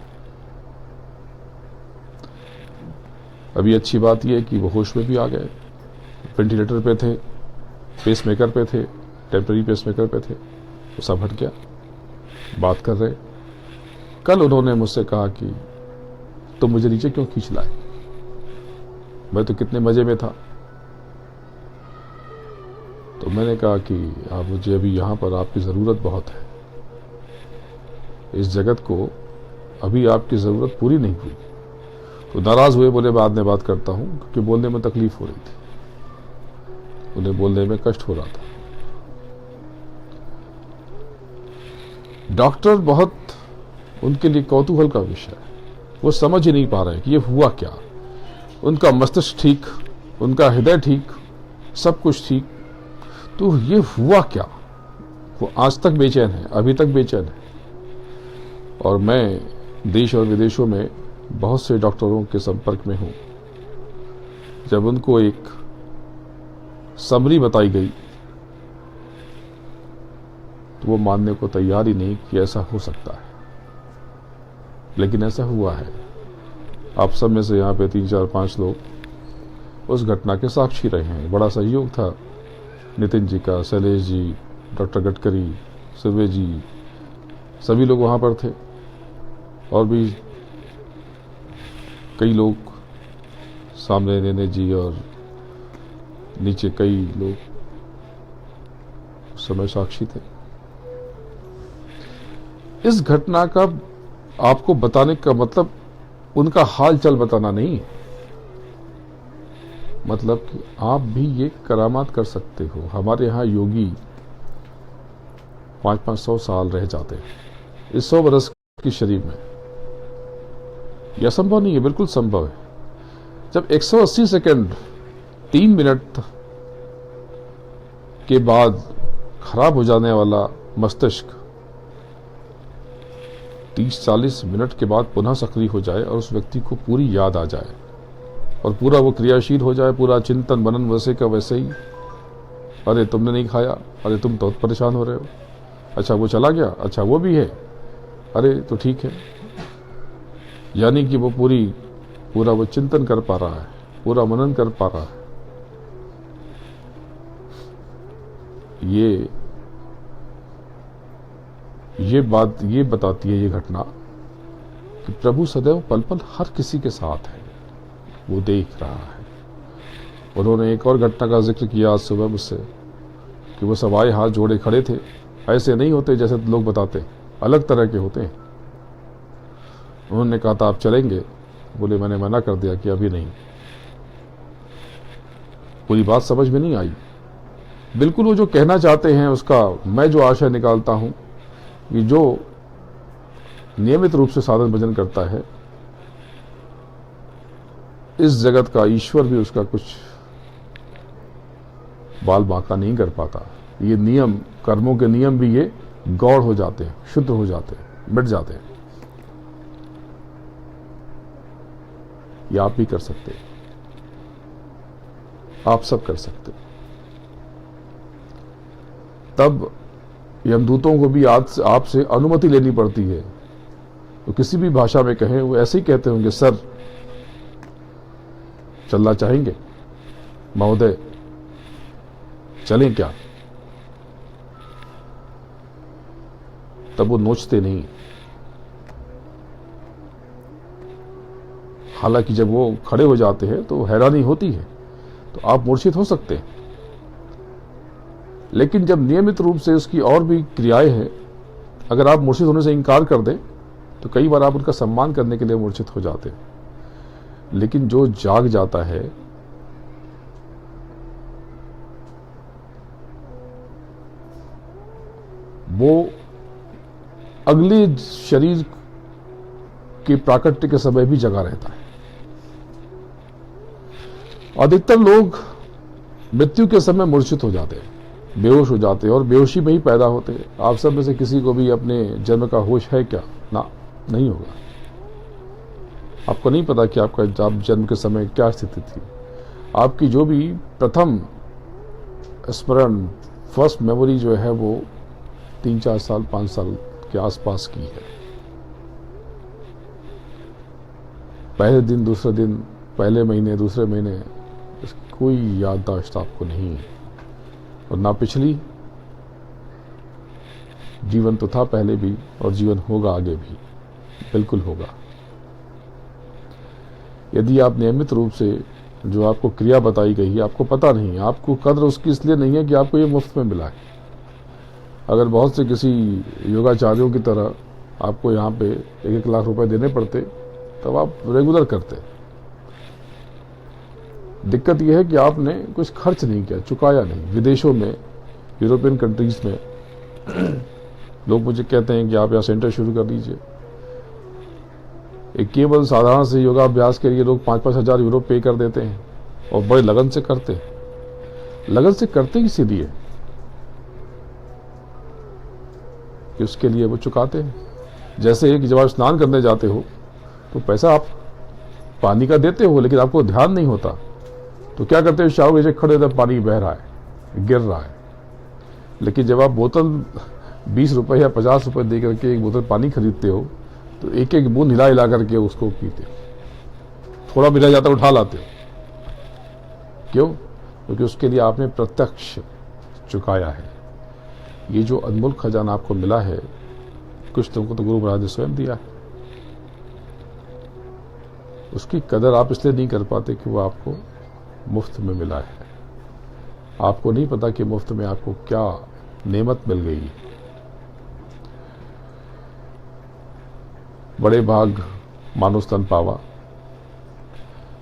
अभी अच्छी बात यह है कि वो होश में भी आ गए, वेंटिलेटर पे थे, पेसमेकर पे थे, टेम्पररी पेसमेकर पे थे, वो सब हट गया, बात कर रहे। कल उन्होंने मुझसे कहा कि तुम मुझे नीचे क्यों खींच लाए, मैं तो कितने मजे में था। तो मैंने कहा कि आप मुझे अभी यहां पर आपकी जरूरत बहुत है, इस जगत को अभी आपकी जरूरत पूरी नहीं हुई। तो नाराज हुए, बोले बाद में बात करता हूं, क्योंकि बोलने में तकलीफ हो रही थी, उन्हें बोलने में कष्ट हो रहा था। डॉक्टर बहुत उनके लिए कौतूहल का विषय है, वो समझ ही नहीं पा रहे कि ये हुआ क्या। उनका मस्तिष्क ठीक, उनका हृदय ठीक, सब कुछ ठीक, तो ये हुआ क्या। वो आज तक बेचैन है, अभी तक बेचैन है। और मैं देश और विदेशों में बहुत से डॉक्टरों के संपर्क में हूं। जब उनको एक समरी बताई गई तो वो मानने को तैयार ही नहीं कि ऐसा हो सकता है, लेकिन ऐसा हुआ है। आप सब में से यहाँ पे 3, 4, 5 लोग उस घटना के साक्षी रहे हैं। बड़ा सहयोग था नितिन जी का, शैलेश जी, डॉक्टर गडकरी, सुर्वे जी, सभी लोग वहाँ पर थे। और भी कई लोग, सामने नेने जी और नीचे कई लोग उस समय साक्षी थे। इस घटना का आपको बताने का मतलब उनका हाल चाल बताना नहीं है, मतलब कि आप भी ये करामात कर सकते हो। हमारे यहाँ योगी 500-500 साल रह जाते हैं इस 100 वर्ष की शरीर में। यह संभव नहीं है, बिल्कुल संभव है। जब 180 सेकंड 3 मिनट के बाद खराब हो जाने वाला मस्तिष्क 30-40 मिनट के बाद पुनः सक्रिय हो जाए और उस व्यक्ति को पूरी याद आ जाए और पूरा वो क्रियाशील हो जाए, पूरा चिंतन मनन वैसे का वैसे ही। अरे तुमने नहीं खाया, अरे तुम तो परेशान हो रहे हो, अच्छा वो चला गया, अच्छा वो भी है, अरे तो ठीक है। यानी कि वो पूरा वो चिंतन कर पा रहा है, पूरा मनन कर पा रहा है। ये बताती है ये घटना कि प्रभु सदैव पल पल हर किसी के साथ है, वो देख रहा है। उन्होंने एक और घटना का जिक्र किया आज सुबह मुझसे कि वो सब आए, हाथ जोड़े खड़े थे। ऐसे नहीं होते जैसे लोग बताते, अलग तरह के होते हैं। उन्होंने कहा था आप चलेंगे, बोले मैंने मना कर दिया कि अभी नहीं। पूरी बात समझ में नहीं आई। बिल्कुल वो जो कहना चाहते हैं उसका मैं जो आशय निकालता हूं कि जो नियमित रूप से साधन भजन करता है, इस जगत का ईश्वर भी उसका कुछ बाल बांका नहीं कर पाता। ये नियम, कर्मों के नियम भी ये गौड़ हो जाते हैं, शुद्ध हो जाते हैं, मिट जाते हैं। ये आप भी कर सकते हैं, आप सब कर सकते हैं। तब यमदूतों को भी आपसे अनुमति लेनी पड़ती है। तो किसी भी भाषा में कहें, वो ऐसे ही कहते होंगे, सर चलना चाहेंगे, महोदय चलें क्या? तब वो नोचते नहीं। हालांकि जब वो खड़े हो जाते हैं तो हैरानी होती है, तो आप मूर्छित हो सकते हैं। लेकिन जब नियमित रूप से उसकी और भी क्रियाएं हैं, अगर आप मूर्छित होने से इनकार कर दें तो कई बार आप उनका सम्मान करने के लिए मूर्छित हो जाते हैं। लेकिन जो जाग जाता है, वो अगले शरीर के प्राकट्य के समय भी जगा रहता है। अधिकतर लोग मृत्यु के समय मूर्छित हो जाते हैं, बेहोश हो जाते हैं और बेहोशी में ही पैदा होते हैं। आप सब में से किसी को भी अपने जन्म का होश है क्या? ना, नहीं होगा। आपको नहीं पता कि आपका जन्म के समय क्या स्थिति थी। आपकी जो भी प्रथम स्मरण, फर्स्ट मेमोरी जो है वो 3-4 साल 5 साल के आसपास की है। पहले दिन, दूसरे दिन, पहले महीने, दूसरे महीने कोई याददाश्त आपको नहीं है। और ना पिछली, जीवन तो था पहले भी और जीवन होगा आगे भी, बिल्कुल होगा। यदि आप नियमित रूप से जो आपको क्रिया बताई गई है आपको पता नहीं है, आपको कद्र उसकी इसलिए नहीं है कि आपको ये मुफ्त में मिला है। अगर बहुत से किसी योगाचार्यों की तरह आपको यहाँ पे 1-1 लाख रुपए देने पड़ते तब आप रेगुलर करते। दिक्कत यह है कि आपने कुछ खर्च नहीं किया, चुकाया नहीं। विदेशों में, यूरोपियन कंट्रीज में लोग मुझे कहते हैं कि आप यहाँ सेंटर शुरू कर दीजिए। एक केवल साधारण से योगाभ्यास के लिए लोग 5-5 हज़ार यूरो पे कर देते हैं और बड़े लगन से करते हैं। लगन से करते इसीलिए कि उसके लिए वो चुकाते हैं। जैसे कि जब आप स्नान करने जाते हो तो पैसा आप पानी का देते हो, लेकिन आपको ध्यान नहीं होता तो क्या करते हो, शावर नीचे खड़े होते, पानी बह रहा है, गिर रहा है। लेकिन जब आप बोतल 20 रुपए या 50 रुपए दे करके एक बोतल पानी खरीदते हो तो एक एक बूंद हिला हिला करके उसको पीते हो, थोड़ा मिला जाता उठा लाते हो। क्यों? क्योंकि उसके लिए आपने प्रत्यक्ष चुकाया है। ये जो अनमोल खजाना आपको मिला है, कुछ तुमको तो गुरु महाराज ने स्वयं दिया है। उसकी कदर आप इसलिए नहीं कर पाते कि वो आपको मुफ्त में मिला है। आपको नहीं पता कि मुफ्त में आपको क्या नेमत मिल गई है। बड़े भाग मानो स्तन पावा।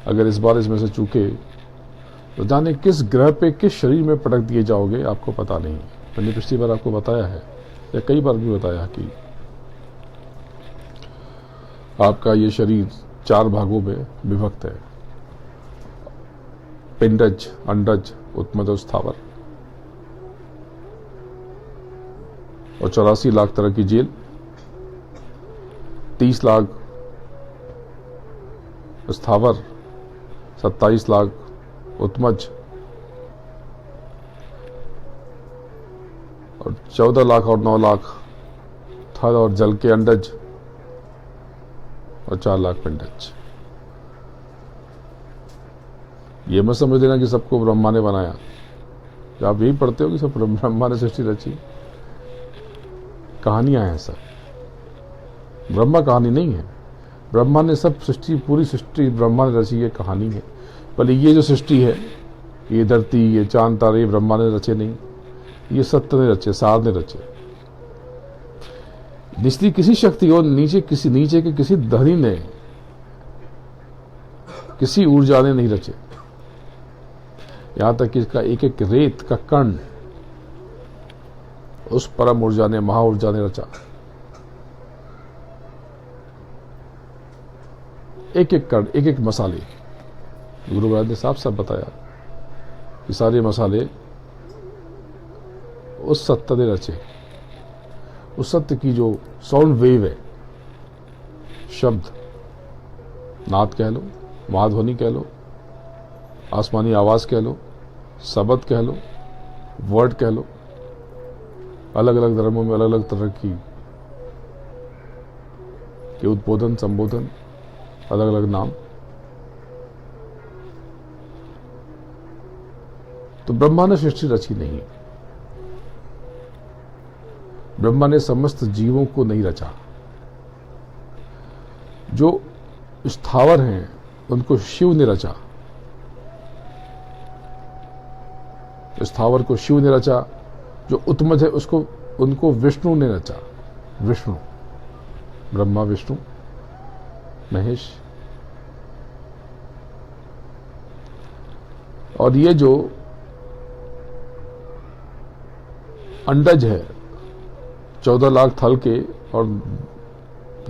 अगर इस बार इसमें से चूके तो जाने किस ग्रह पे, किस शरीर में पटक दिए जाओगे, आपको पता नहीं। मैंने पिछली बार आपको बताया है या कई बार भी बताया कि आपका ये शरीर 4 भागों में विभक्त है। पिंडज, अंडज, उत्मज और स्थावर। और 84 लाख तरह की जेल, 30 लाख स्थावर, 27 लाख उत्मज और 14 लाख और 9 लाख थल और जल के अंडज और 4 लाख पिंडज। ये मत समझ लेना कि सबको ब्रह्मा ने बनाया। जब आप यही पढ़ते हो कि सब ब्रह्मा ने सृष्टि रची, कहानियां हैं सब। ब्रह्मा कहानी नहीं है। ब्रह्मा ने सब सृष्टि, पूरी सृष्टि ब्रह्मा ने रची, ये कहानी है। पर ये जो सृष्टि है, ये धरती, ये चांद तारे, ये ब्रह्मा ने रचे नहीं, ये सत्य ने रचे, सार ने रचे। निचली किसी शक्ति और नीचे के किसी धनी ने, किसी ऊर्जा ने नहीं रचे। यहां तक कि इसका एक एक रेत का कण उस परम ऊर्जा ने, महा ऊर्जा ने रचा। एक एक कण, एक एक मसाले, गुरु महाराज ने साफ साफ बताया कि सारे मसाले उस सत्य ने रचे। उस सत्य की जो साउंड वेव है, शब्द, नाद कह लो, महाध्वनि कह लो, आसमानी आवाज कह लो, शब्द कह लो, वर्ड कह लो, अलग अलग धर्मों में अलग अलग तरह की के उद्बोधन, संबोधन, अलग अलग नाम। तो ब्रह्मा ने सृष्टि रची नहीं। ब्रह्मा ने समस्त जीवों को नहीं रचा। जो स्थावर हैं उनको शिव ने रचा। स्थावर को शिव ने रचा। जो उत्मज है उनको विष्णु ने रचा। विष्णु, ब्रह्मा, विष्णु, महेश। और ये जो अंडज है, 14 लाख थल के और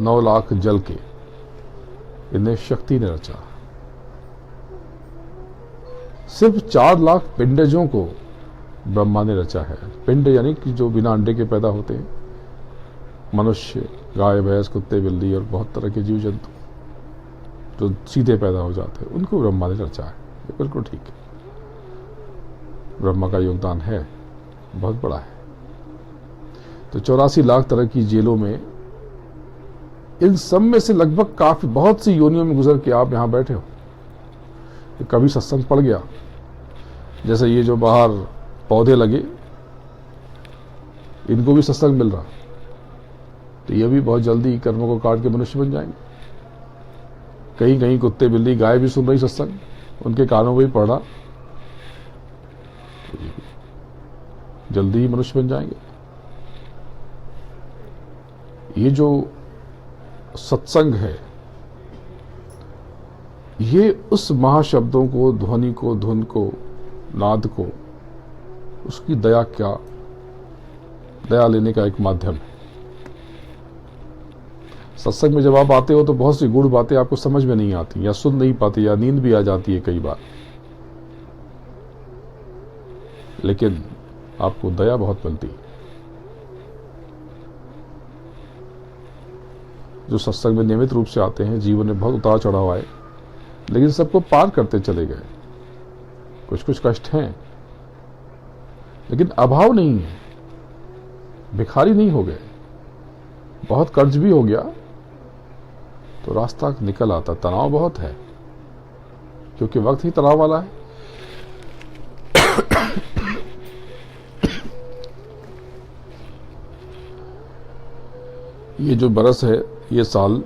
9 लाख जल के, इन्हें शक्ति ने रचा। सिर्फ 4 लाख पिंडजों को ब्रह्मा ने रचा है। पिंड यानी कि जो बिना अंडे के पैदा होते हैं, मनुष्य, गाय, भैंस, कुत्ते, बिल्ली और बहुत तरह के जीव जंतु जो सीधे पैदा हो जाते हैं, उनको ब्रह्मा ने रचा है। ये बिल्कुल ठीक है, ब्रह्मा का योगदान है। बहुत बड़ा है। तो 84 लाख तरह की जेलों में, इन सब में से लगभग काफी बहुत सी योनियों में गुजर के आप यहां बैठे हो। तो कभी सत्संग पड़ गया, जैसे ये जो बाहर पौधे लगे, इनको भी सत्संग मिल रहा, तो ये भी बहुत जल्दी कर्मों को काट के मनुष्य बन जाएंगे। कहीं कहीं कुत्ते बिल्ली गाय भी सुन रही सत्संग, उनके कानों में भी पड़ रहा, तो ये भी जल्दी ही मनुष्य बन जाएंगे। ये जो सत्संग है, ये उस महाशब्दों को, ध्वनि को, धुन को, नाद को, उसकी दया लेने का एक माध्यम है। सत्संग में जब आप आते हो तो बहुत सी गूढ़ बातें आपको समझ में नहीं आती, या सुन नहीं पाती, या नींद भी आ जाती है कई बार, लेकिन आपको दया बहुत मिलती है। जो सत्संग में नियमित रूप से आते हैं, जीवन में बहुत उतार चढ़ाव आए, लेकिन सबको पार करते चले गए। कुछ कुछ कष्ट हैं, लेकिन अभाव नहीं है, भिखारी नहीं हो गए। बहुत कर्ज भी हो गया तो रास्ता निकल आता। तनाव बहुत है, क्योंकि वक्त ही तनाव वाला है। ये जो बरस है, ये साल,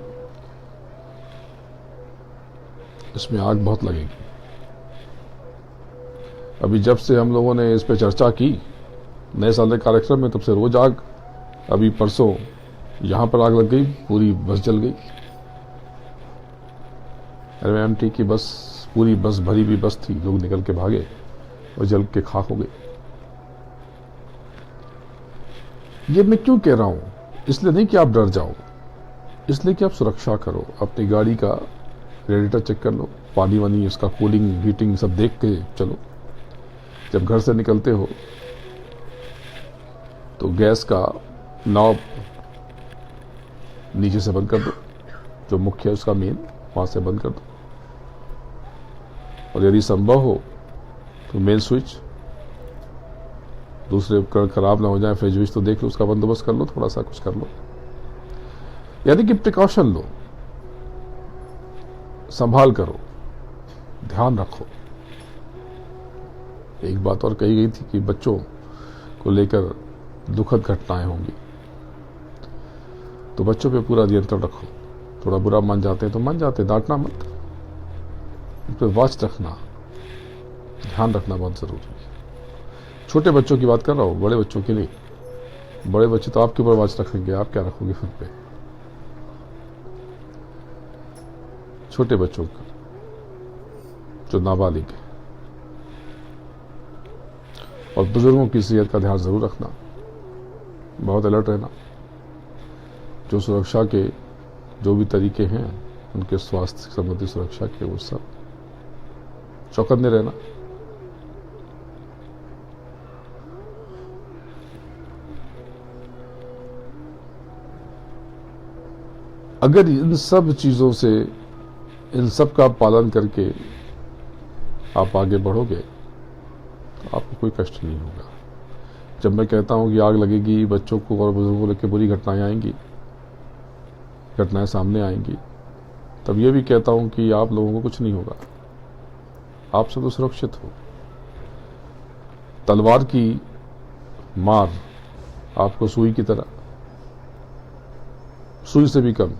इसमें आग बहुत लगेगी। अभी जब से हम लोगों ने इस पे चर्चा की नए साल के कार्यक्रम में, तब से रोज आग। अभी परसों यहां पर आग लग गई, पूरी बस जल गई। MMT की बस, पूरी बस भरी हुई बस थी, लोग निकल के भागे और जल के खाक हो गई। ये मैं क्यों कह रहा हूं? इसलिए नहीं कि आप डर जाओ, इसलिए कि आप सुरक्षा करो। अपनी गाड़ी का रेडिएटर चेक कर लो, पानी वानी, उसका कूलिंग, हीटिंग सब देख के चलो। जब घर से निकलते हो तो गैस का नॉब नीचे से बंद कर दो, जो मुख्य है उसका मेन, वहां से बंद कर दो। और यदि संभव हो तो मेन स्विच, दूसरे उपकरण खराब ना हो जाए, फ्रिज विज तो देख लो, उसका बंदोबस्त कर लो, थोड़ा सा कुछ कर लो, यानी कि प्रिकॉशन लो, संभाल करो, ध्यान रखो। एक बात और कही गई थी कि बच्चों को लेकर दुखद घटनाएं होंगी, तो बच्चों पे पूरा नियंत्रण रखो। थोड़ा बुरा मान जाते हैं तो मान जाते, डांटना मत, उन पर वॉच रखना, ध्यान रखना बहुत जरूरी है। छोटे बच्चों की बात कर रहा हूं, बड़े बच्चों के लिए। बड़े बच्चे तो आपके ऊपर वॉच रखेंगे, आप क्या रखोगे उन पे? छोटे बच्चों का, जो नाबालिग है, और बुजुर्गों की सेहत का ध्यान जरूर रखना, बहुत अलर्ट रहना। जो सुरक्षा के जो भी तरीके हैं, उनके स्वास्थ्य संबंधी सुरक्षा के, वो सब चौकन्ने रहना। अगर इन सब चीजों से, इन सब का पालन करके आप आगे बढ़ोगे तो आपको कोई कष्ट नहीं होगा। जब मैं कहता हूं कि आग लगेगी, बच्चों को और बुजुर्गों को लेकर बुरी घटनाएं आएंगी, घटनाएं सामने आएंगी, तब यह भी कहता हूं कि आप लोगों को कुछ नहीं होगा, आप सब तो सुरक्षित हो। तलवार की मार आपको सुई की तरह, सुई से भी कम।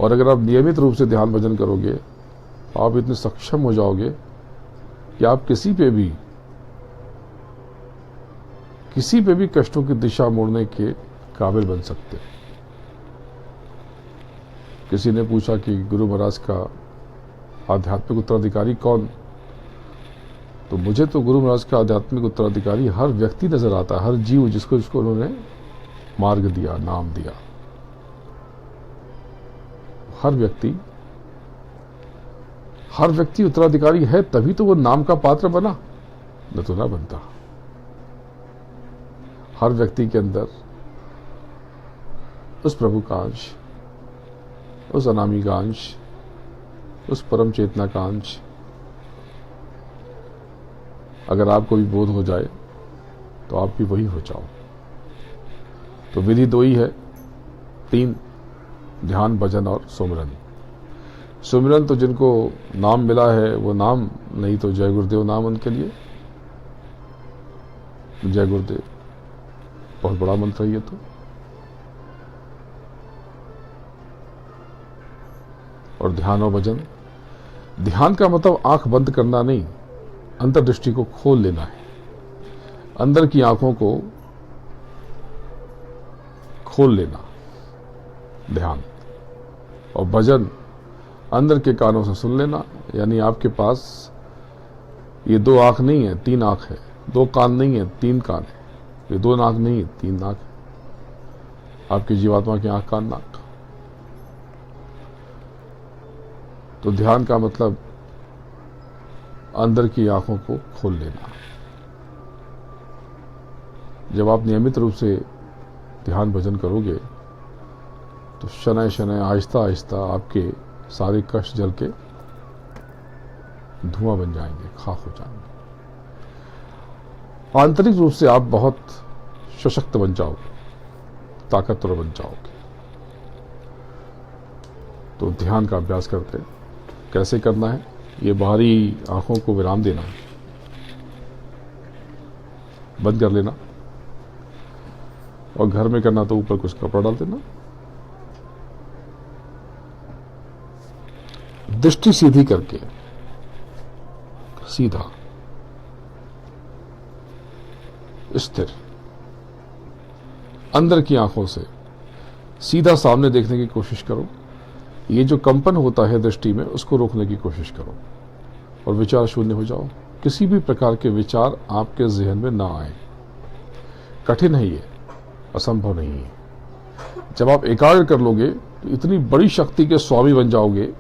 और अगर आप नियमित रूप से ध्यान भजन करोगे, आप इतने सक्षम हो जाओगे कि आप किसी पे भी कष्टों की दिशा मोड़ने के काबिल बन सकते हो। किसी ने पूछा कि गुरु महाराज का आध्यात्मिक उत्तराधिकारी कौन? तो मुझे तो गुरु महाराज का आध्यात्मिक उत्तराधिकारी हर व्यक्ति नजर आता है, हर जीव जिसको उन्होंने मार्ग दिया, नाम दिया। हर व्यक्ति उत्तराधिकारी है, तभी तो वो नाम का पात्र बना, न तो ना बनता। हर व्यक्ति के अंदर उस प्रभु का अंश, उस अनामी का अंश, उस परम चेतना का अंश अगर आपको भी बोध हो जाए तो आप भी वही हो जाओ। तो विधि दो ही है, 3, ध्यान, भजन और सुमिरन। सुमिरन तो जिनको नाम मिला है वो नाम, नहीं तो जय गुरुदेव नाम उनके लिए। जय गुरुदेव बहुत बड़ा मंत्र है ये तो। और ध्यान और भजन, ध्यान का मतलब आंख बंद करना नहीं, अंतर्दृष्टि को खोल लेना है, अंदर की आंखों को खोल लेना ध्यान। और भजन अंदर के कानों से सुन लेना, यानी आपके पास ये 2 आंख नहीं है, 3 आंख है, 2 कान नहीं है, 3 कान है, ये 2 नाक नहीं है, 3 नाक है, आपकी जीवात्मा की आंख, कान, नाक। तो ध्यान का मतलब अंदर की आंखों को खोल लेना। जब आप नियमित रूप से ध्यान भजन करोगे तो शनय शनय, आहिस्ता आहिस्ता आपके सारे कष्ट जल के धुआं बन जाएंगे, खाक हो जाएंगे। आंतरिक रूप से आप बहुत सशक्त बन जाओगे, ताकतवर बन जाओगे। तो ध्यान का अभ्यास करते हैं। कैसे करना है? ये बाहरी आंखों को विराम देना है, बंद कर लेना। और घर में करना तो ऊपर कुछ कपड़ा डाल देना। दृष्टि सीधी करके, सीधा स्थिर, अंदर की आंखों से सीधा सामने देखने की कोशिश करो। ये जो कंपन होता है दृष्टि में, उसको रोकने की कोशिश करो और विचार शून्य हो जाओ। किसी भी प्रकार के विचार आपके जहन में ना आए। कठिन है ये, असंभव नहीं है। जब आप एकाग्र कर लोगे तो इतनी बड़ी शक्ति के स्वामी बन जाओगे।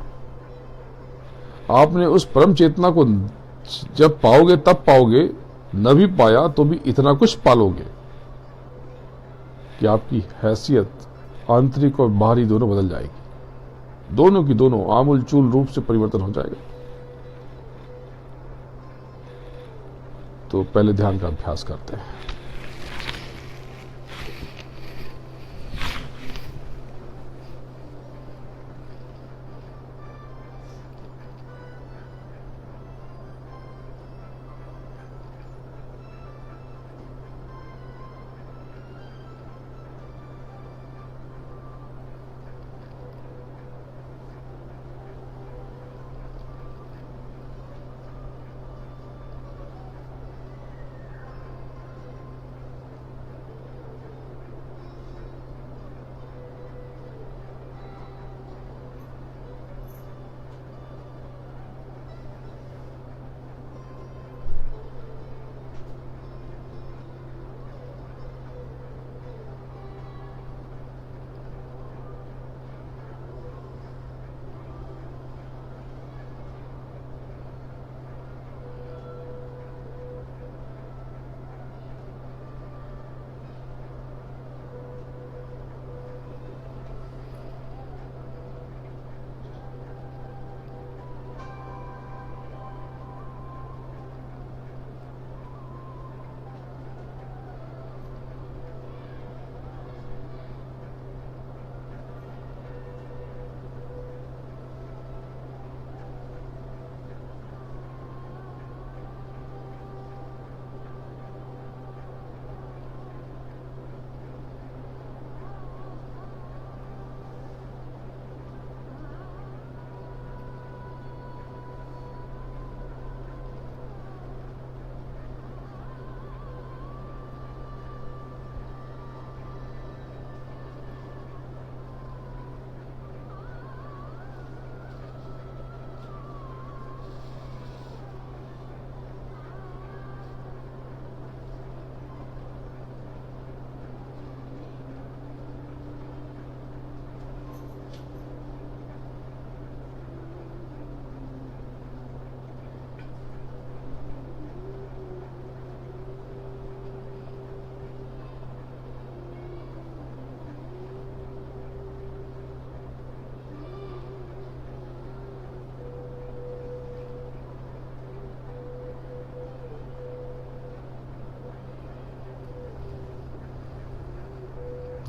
आपने उस परम चेतना को जब पाओगे तब पाओगे, न भी पाया तो भी इतना कुछ पालोगे कि आपकी हैसियत आंतरिक और बाहरी दोनों बदल जाएगी। दोनों की दोनों आमूल चूल रूप से परिवर्तन हो जाएगा। तो पहले ध्यान का अभ्यास करते हैं।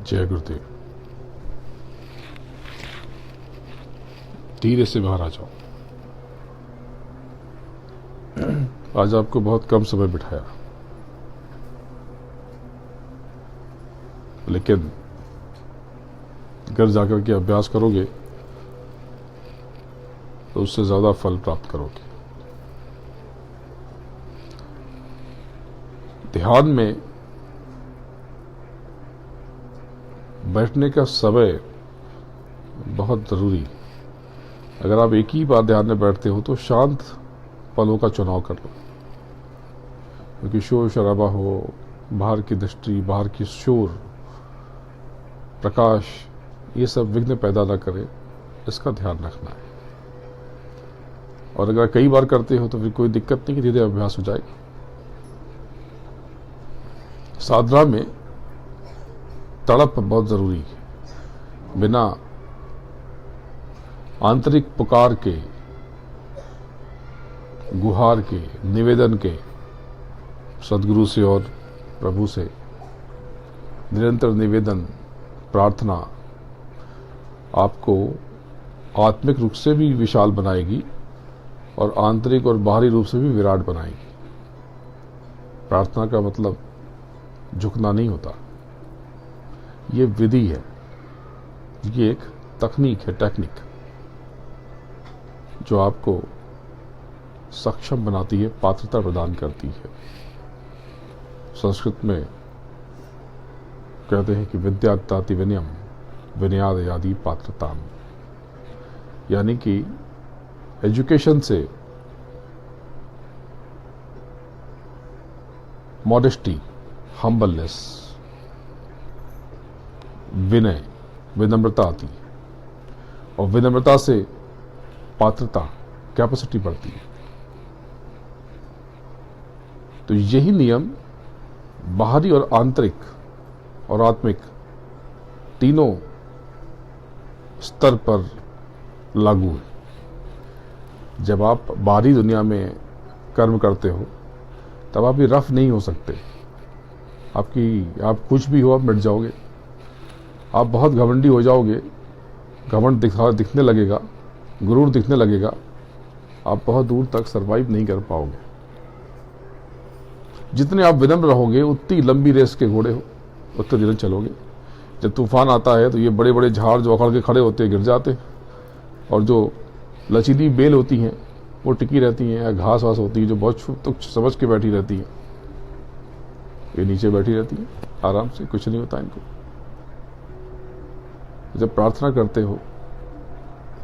जय गुरुदेव। धीरे से बाहर आ जाओ। आज आपको बहुत कम समय बिठाया, लेकिन घर जाकर के अभ्यास करोगे तो उससे ज्यादा फल प्राप्त करोगे। ध्यान में बैठने का समय बहुत जरूरी है। अगर आप एक ही बार ध्यान में बैठते हो तो शांत पलों का चुनाव कर लो, क्योंकि शोर शराबा हो, बाहर की दृष्टि, बाहर की शोर, प्रकाश, ये सब विघ्न पैदा न करे, इसका ध्यान रखना है। और अगर कई बार करते हो तो फिर कोई दिक्कत नहीं, धीरे अभ्यास हो जाएगा। साधना में तड़प बहुत जरूरी है। बिना आंतरिक पुकार के, गुहार के, निवेदन के, सदगुरु से और प्रभु से निरंतर निवेदन, प्रार्थना आपको आत्मिक रूप से भी विशाल बनाएगी और आंतरिक और बाहरी रूप से भी विराट बनाएगी। प्रार्थना का मतलब झुकना नहीं होता, ये विधि है, ये एक तकनीक है, टेक्निक, जो आपको सक्षम बनाती है, पात्रता प्रदान करती है। संस्कृत में कहते हैं कि विद्यार्थी विनयम विनयाद यादि पात्रताम, यानी कि एजुकेशन से मॉडेस्टी, हम्बलनेस, विनय, विनम्रता आती है, और विनम्रता से पात्रता, कैपेसिटी बढ़ती है। तो यही नियम बाहरी और आंतरिक और आत्मिक तीनों स्तर पर लागू है। जब आप बाहरी दुनिया में कर्म करते हो तब आप भी रफ नहीं हो सकते। आप कुछ भी हो, आप मिट जाओगे। आप बहुत घमंडी हो जाओगे, घमंड दिखने लगेगा, गुरूर दिखने लगेगा, आप बहुत दूर तक सरवाइव नहीं कर पाओगे। जितने आप विनम्र रहोगे उतनी लंबी रेस के घोड़े हो, उतने धीरे चलोगे। जब तूफान आता है तो ये बड़े बड़े झाड़ जो अखड़ के खड़े होते हैं गिर जाते हैं, और जो लचीली बेल होती हैं वो टिकी रहती हैं, या घास वास होती है जो बहुत तुच्छ समझ के बैठी रहती है, ये नीचे बैठी रहती है आराम से, कुछ नहीं होता इनको। जब प्रार्थना करते हो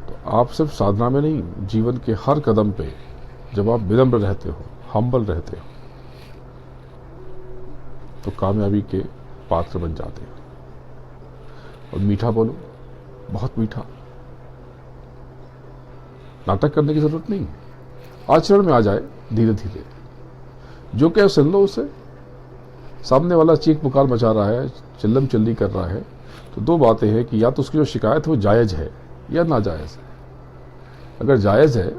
तो आप सिर्फ साधना में नहीं, जीवन के हर कदम पे जब आप विनम्र रहते हो, हम्बल रहते हो, तो कामयाबी के पात्र बन जाते हो। और मीठा बोलो, बहुत मीठा। नाटक करने की जरूरत नहीं है, आचरण में आ जाए धीरे धीरे। जो कहे सुन लो उसे। सामने वाला चीख पुकार मचा रहा है, चिल्लम चिल्ली कर रहा है, तो दो बातें हैं कि या तो उसकी जो शिकायत है वो जायज है या नाजायज है। अगर जायज है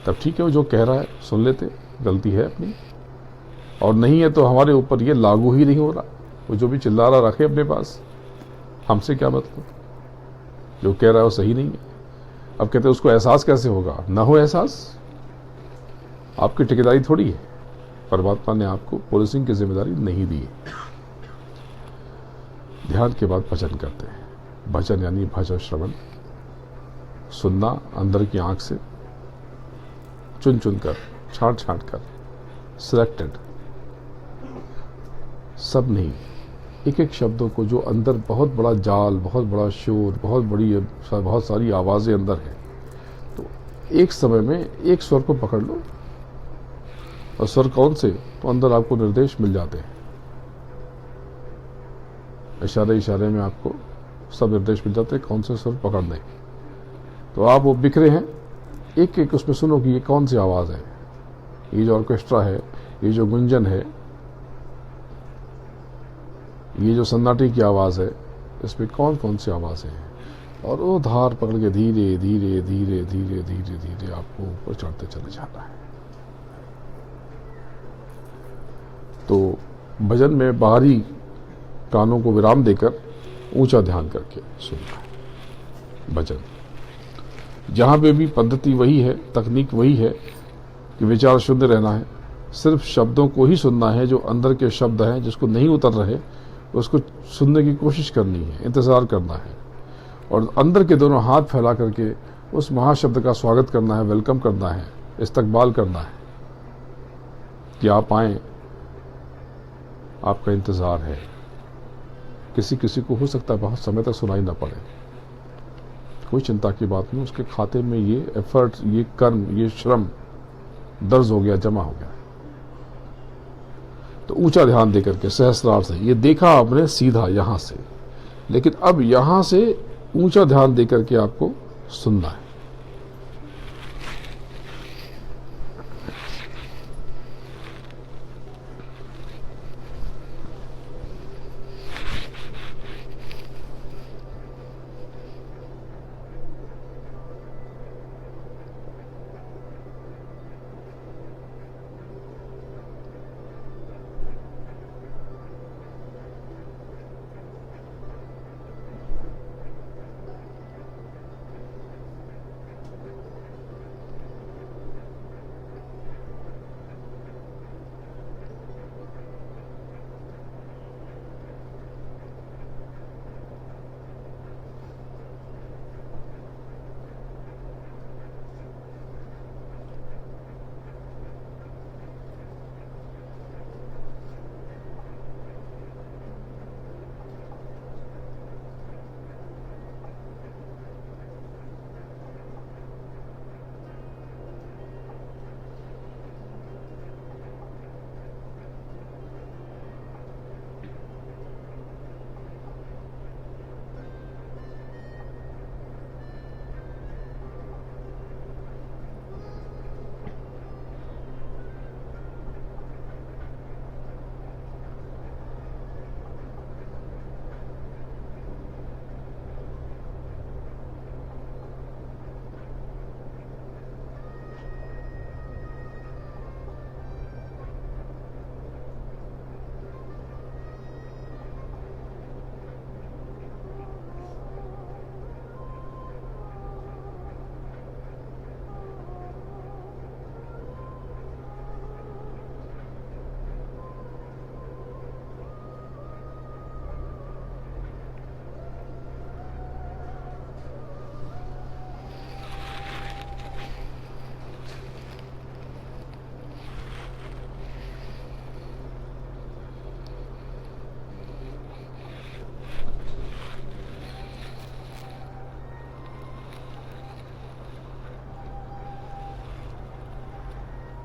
तब ठीक है, वो जो कह रहा है सुन लेते, गलती है अपनी। और नहीं है तो हमारे ऊपर ये लागू ही नहीं हो रहा। वो जो भी चिल्ला रहा रखे अपने पास, हमसे क्या मतलब, जो कह रहा है वो सही नहीं है। अब कहते हैं उसको एहसास कैसे होगा, ना हो एहसास, आपकी ठेकेदारी थोड़ी है। परमात्मा ने आपको पुलिसिंग की जिम्मेदारी नहीं दी है। ध्यान के बाद भजन करते हैं। भजन यानी भजन श्रवण, सुनना अंदर की आंख से, चुन चुन कर, छांट छांट कर, सिलेक्टेड, सब नहीं, एक एक शब्दों को, जो अंदर बहुत बड़ा जाल, बहुत बड़ा शोर, बहुत सारी आवाजें अंदर है, तो एक समय में एक स्वर को पकड़ लो। और स्वर कौन से, तो अंदर आपको निर्देश मिल जाते हैं। इशारे इशारे में आपको सब निर्देश मिल जाते हैं कौन से स्वर पकड़ने। तो आप वो बिखरे हैं, एक एक उसमें सुनो कि ये कौन सी आवाज है, ये जो ऑर्केस्ट्रा है, ये जो गुंजन है, ये जो सन्नाटे की आवाज है, इसमें कौन कौन सी आवाजें हैं। और वो धार पकड़ के धीरे धीरे धीरे धीरे धीरे धीरे आपको ऊपर चढ़ते चले जाना है। तो भजन में बाहरी कानों को विराम देकर ऊंचा ध्यान करके सुनना है भजन। जहां पे भी पद्धति वही है, तकनीक वही है कि विचार शुद्ध रहना है, सिर्फ शब्दों को ही सुनना है, जो अंदर के शब्द हैं जिसको नहीं उतर रहे उसको सुनने की कोशिश करनी है, इंतजार करना है, और अंदर के दोनों हाथ फैला करके उस महाशब्द का स्वागत करना है, वेलकम करना है, इस्तकबाल करना है कि आप आए, आपका इंतजार है। किसी किसी को हो सकता है बहुत समय तक सुनाई ना पड़े, कोई चिंता की बात नहीं, उसके खाते में ये एफर्ट, ये कर्म, ये श्रम दर्ज हो गया, जमा हो गया। तो ऊंचा ध्यान देकर के सहस्रार से, ये देखा आपने सीधा यहां से, लेकिन अब यहां से ऊंचा ध्यान देकर के आपको सुनना है।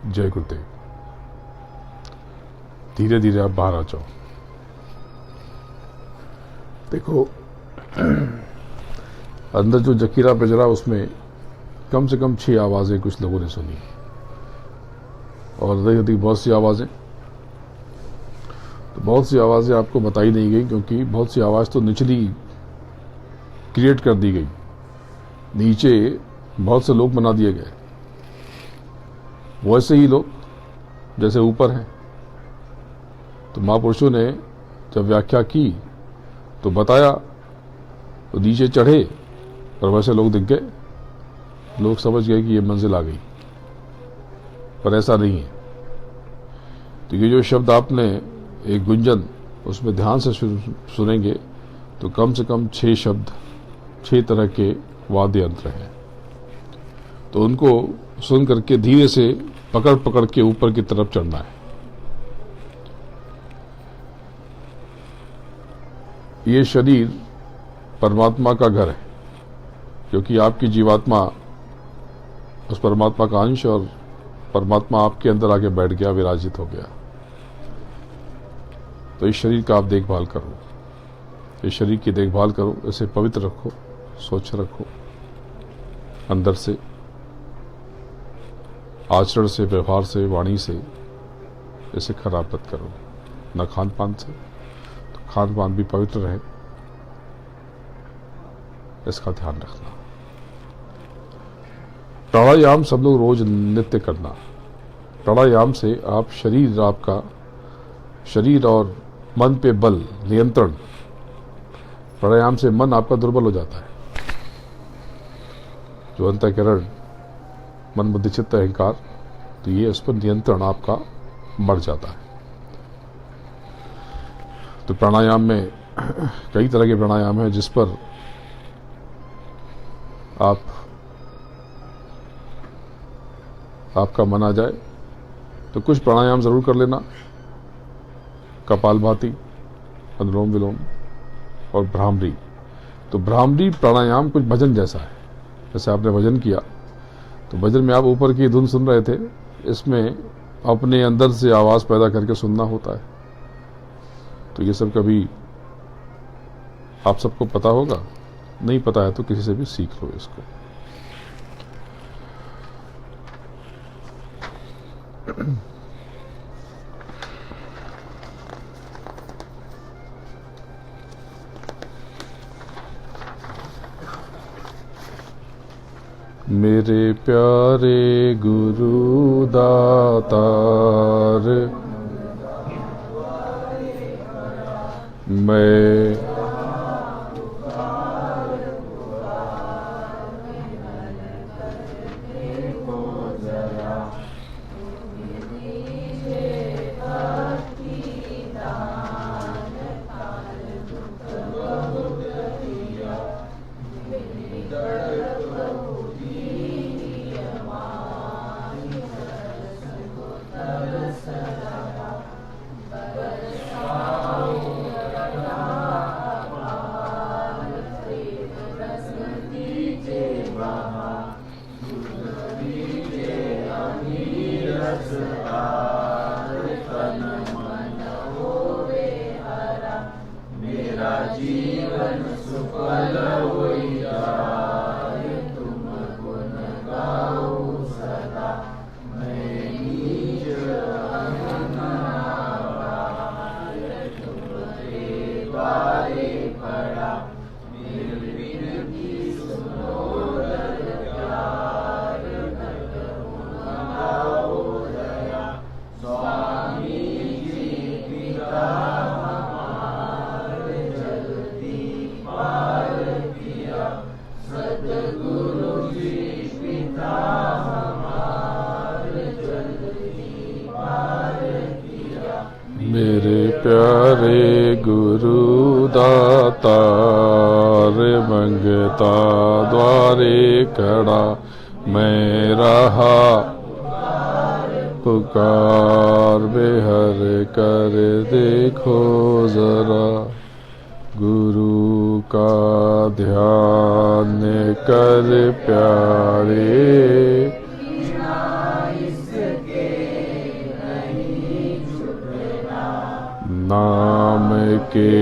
जय गुरुदेव। धीरे धीरे आप बाहर आ जाओ। देखो अंदर जो जखीरा पिंजरा, उसमें कम से कम 6 आवाजें कुछ लोगों ने सुनी, और अधिक अधिक बहुत सी आवाजें। तो बहुत सी आवाजें आपको बताई नहीं गई, क्योंकि बहुत सी आवाज तो निचली क्रिएट कर दी गई, नीचे बहुत से लोग बना दिए गए, वैसे ही लोग जैसे ऊपर हैं। तो महापुरुषों ने जब व्याख्या की तो बताया, तो नीचे चढ़े और वैसे लोग दिख गए, लोग समझ गए कि ये मंजिल आ गई, पर ऐसा नहीं है। तो ये जो शब्द आपने एक गुंजन उसमें ध्यान से सुनेंगे, तो कम से कम 6 शब्द, 6 तरह के वाद्य यंत्र हैं। तो उनको सुन करके धीरे से पकड़ पकड़ के ऊपर की तरफ चढ़ना है। ये शरीर परमात्मा का घर है, क्योंकि आपकी जीवात्मा उस परमात्मा का अंश, और परमात्मा आपके अंदर आके बैठ गया, विराजित हो गया। तो इस शरीर का आप देखभाल करो, इस शरीर की देखभाल करो, इसे पवित्र रखो, स्वच्छ रखो, अंदर से, आचरण से, व्यवहार से, वाणी से इसे खराब मत करो, न खान पान से। तो खान पान भी पवित्र रहे, इसका ध्यान रखना। प्राणायाम सब लोग रोज नित्य करना। प्राणायाम से आप आपका शरीर और मन पे बल, नियंत्रण, प्राणायाम से मन आपका दुर्बल हो जाता है। जो अंतःकरण, मन, बुद्धि, चित्त, अहंकार, तो ये उस पर नियंत्रण आपका बढ़ जाता है। तो प्राणायाम में कई तरह के प्राणायाम है जिस पर आपका मन आ जाए तो कुछ प्राणायाम जरूर कर लेना। कपालभाति, अनुलोम विलोम और भ्रामरी। तो भ्रामरी प्राणायाम कुछ भजन जैसा है। जैसे आपने भजन किया तो भजन में आप ऊपर की धुन सुन रहे थे, इसमें अपने अंदर से आवाज पैदा करके सुनना होता है। तो ये सब कभी आप सबको पता होगा, नहीं पता है तो किसी से भी सीख लो इसको। मेरे प्यारे गुरु दातार, मैं मेरे प्यारे गुरु दातार, मंगता द्वारे खड़ा मैं रहा, पुकार बेहर कर देखो जरा, गुरु का ध्यान कर प्यारे, नाम के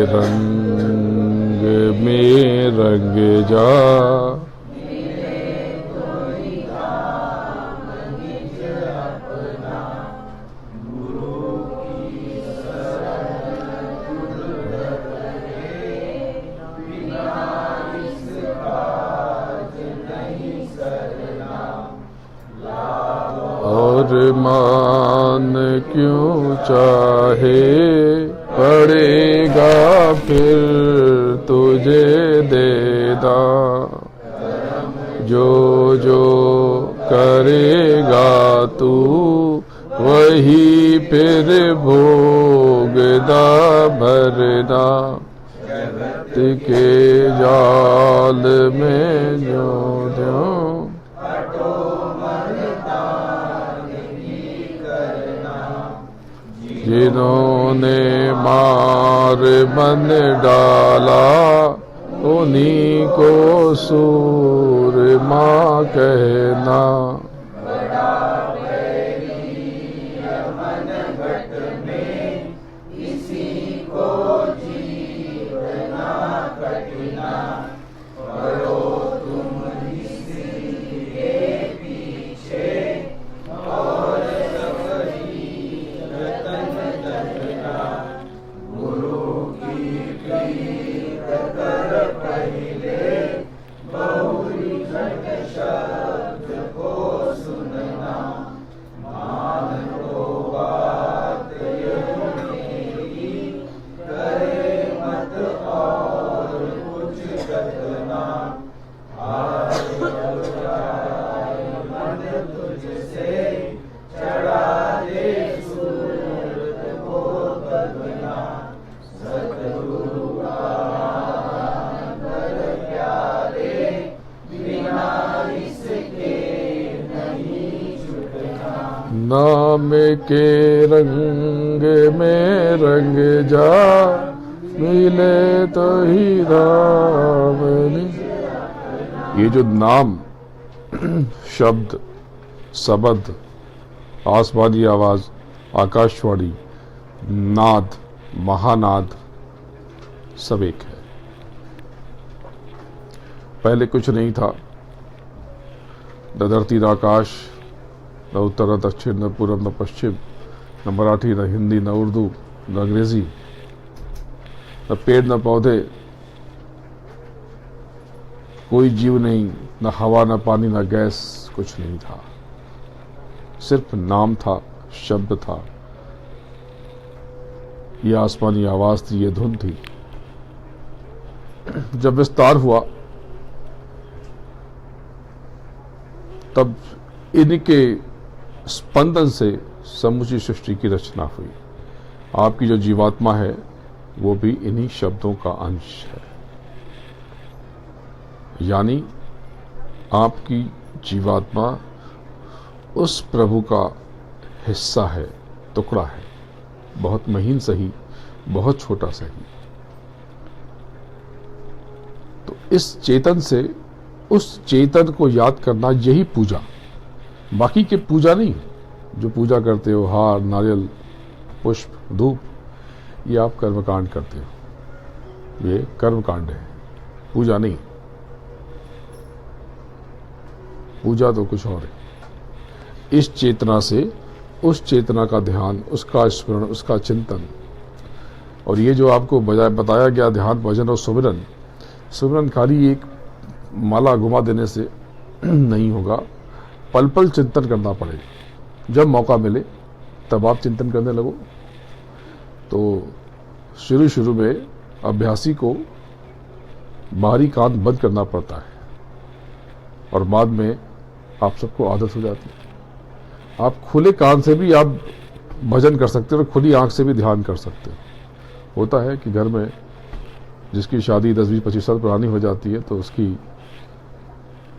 रंग में रंग जा, और मान क्यों चाहे पड़ेगा फिर तुझे देदा, जो जो करेगा तू वही फिर भोगदा भरना, जगत के जाल में जो जो जिन्होंने मार मन डाला, उन्हीं को सूरमा कहना, के रंग में रंग जा, मिले तो ही राम ने। ये जो नाम, शब्द, शब्द, आसमानी आवाज, आकाशवाणी, नाद, महानाद, सब एक है। पहले कुछ नहीं था, न धरती न आकाश, न उत्तर न दक्षिण, न पूर्व न पश्चिम, न मराठी न हिंदी न उर्दू न अंग्रेजी, न पेड़ न पौधे, कोई जीव नहीं, न हवा न पानी न गैस, कुछ नहीं था। सिर्फ नाम था, शब्द था, ये आसमानी आवाज थी, ये धुन थी। जब विस्तार हुआ तब इनके स्पंदन से समूची सृष्टि की रचना हुई। आपकी जो जीवात्मा है वो भी इन्हीं शब्दों का अंश है। यानी आपकी जीवात्मा उस प्रभु का हिस्सा है, टुकड़ा है, बहुत महीन सही, बहुत छोटा सही। तो इस चेतन से उस चेतन को याद करना, यही पूजा। बाकी के पूजा नहीं, जो पूजा करते हो, हार, नारियल, पुष्प, धूप, ये आप कर्मकांड करते हो, ये कर्मकांड है, पूजा नहीं। पूजा तो कुछ और है। इस चेतना से उस चेतना का ध्यान, उसका स्मरण, उसका चिंतन। और ये जो आपको बताया गया ध्यान, भजन और सुमिरन, सुमिरन खाली एक माला घुमा देने से नहीं होगा, पल पल चिंतन करना पड़ेगा। जब मौका मिले तब आप चिंतन करने लगो। तो शुरू शुरू में अभ्यासी को बाहरी कान बंद करना पड़ता है और बाद में आप सबको आदत हो जाती है। आप खुले कान से भी आप भजन कर सकते हो और खुली आंख से भी ध्यान कर सकते हो। होता है कि घर में जिसकी शादी 10, 20, 25 साल पुरानी हो जाती है तो उसकी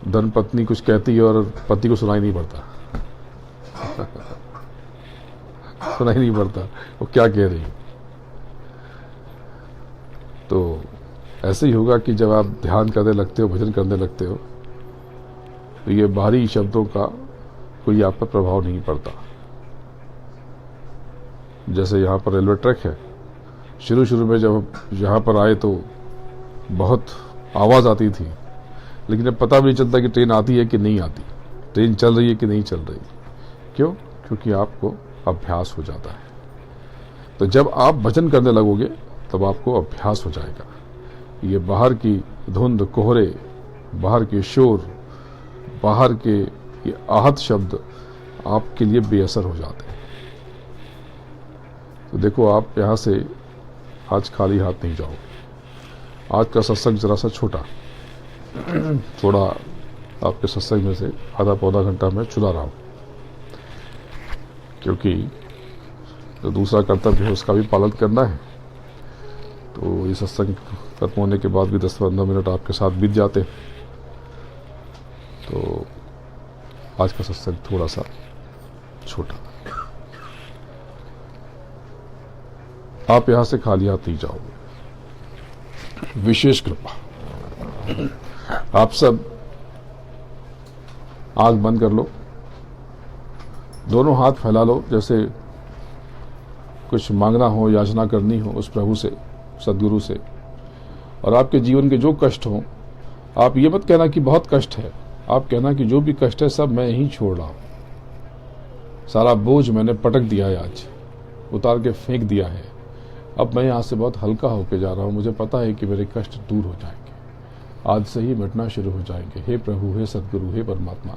धन पत्नी कुछ कहती है और पति को सुनाई नहीं पड़ता सुनाई नहीं पड़ता वो क्या कह रही है। तो ऐसे ही होगा कि जब आप ध्यान करने लगते हो, भजन करने लगते हो, तो ये बाहरी शब्दों का कोई आप पर प्रभाव नहीं पड़ता। जैसे यहाँ पर रेलवे ट्रैक है, शुरू शुरू में जब यहाँ पर आए तो बहुत आवाज़ आती थी, लेकिन अब पता भी नहीं चलता कि ट्रेन आती है कि नहीं आती, ट्रेन चल रही है कि नहीं चल रही। क्यों? क्योंकि आपको अभ्यास हो जाता है। तो जब आप भजन करने लगोगे तब आपको अभ्यास हो जाएगा। ये बाहर की धुंध, कोहरे, बाहर के शोर, बाहर के ये आहत शब्द आपके लिए बेअसर हो जाते हैं। तो देखो, आप यहाँ से आज खाली हाथ नहीं जाओगे। आज का सत्संग जरा सा छोटा, थोड़ा आपके सत्संग में से आधा पौधा घंटा मैं चुरा रहा हूँ, क्योंकि जो दूसरा कर्तव्य है उसका भी पालन करना है। तो ये सत्संग खत्म होने के बाद भी 10-15 मिनट आपके साथ बीत जाते हैं। तो आज का सत्संग थोड़ा सा छोटा। आप यहां से खाली हाथ नहीं जाओगे। विशेष कृपा, आप सब आंख बंद कर लो, दोनों हाथ फैला लो, जैसे कुछ मांगना हो, याचना करनी हो उस प्रभु से, सदगुरु से। और आपके जीवन के जो कष्ट हो, आप ये मत कहना कि बहुत कष्ट है, आप कहना कि जो भी कष्ट है सब मैं ही छोड़ रहा हूं। सारा बोझ मैंने पटक दिया है, आज उतार के फेंक दिया है। अब मैं यहाँ से बहुत हल्का होके जा रहा हूँ। मुझे पता है कि मेरे कष्ट दूर हो जाएंगे, आज से ही मिटना शुरू हो जाएंगे। हे प्रभु, हे सदगुरु, हे परमात्मा,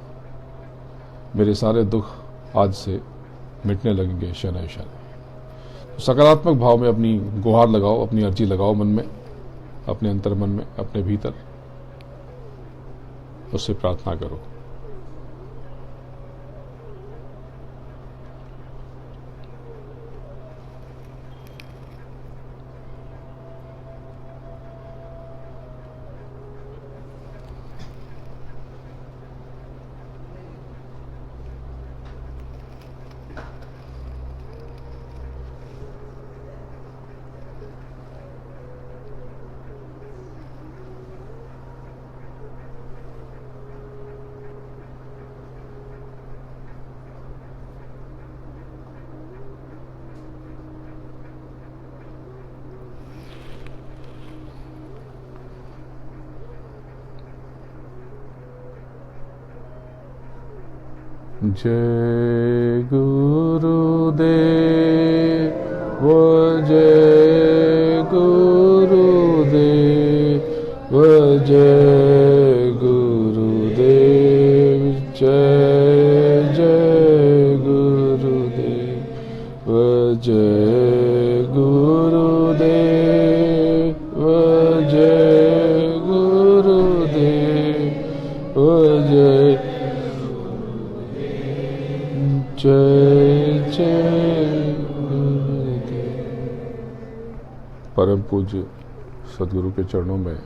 मेरे सारे दुख आज से मिटने लगेंगे शनय शनय। सकारात्मक भाव में अपनी गुहार लगाओ, अपनी अर्जी लगाओ मन में, अपने अंतर मन में, अपने भीतर, उससे प्रार्थना करो। जय गुरुदेव जय गुरुदेव जय गुरुदेव जय जय गुरुदेव जय गुरुदेव जय गुरुदेव जय जय जय गुरुदेव। परम पूज्य सदगुरु के चरणों में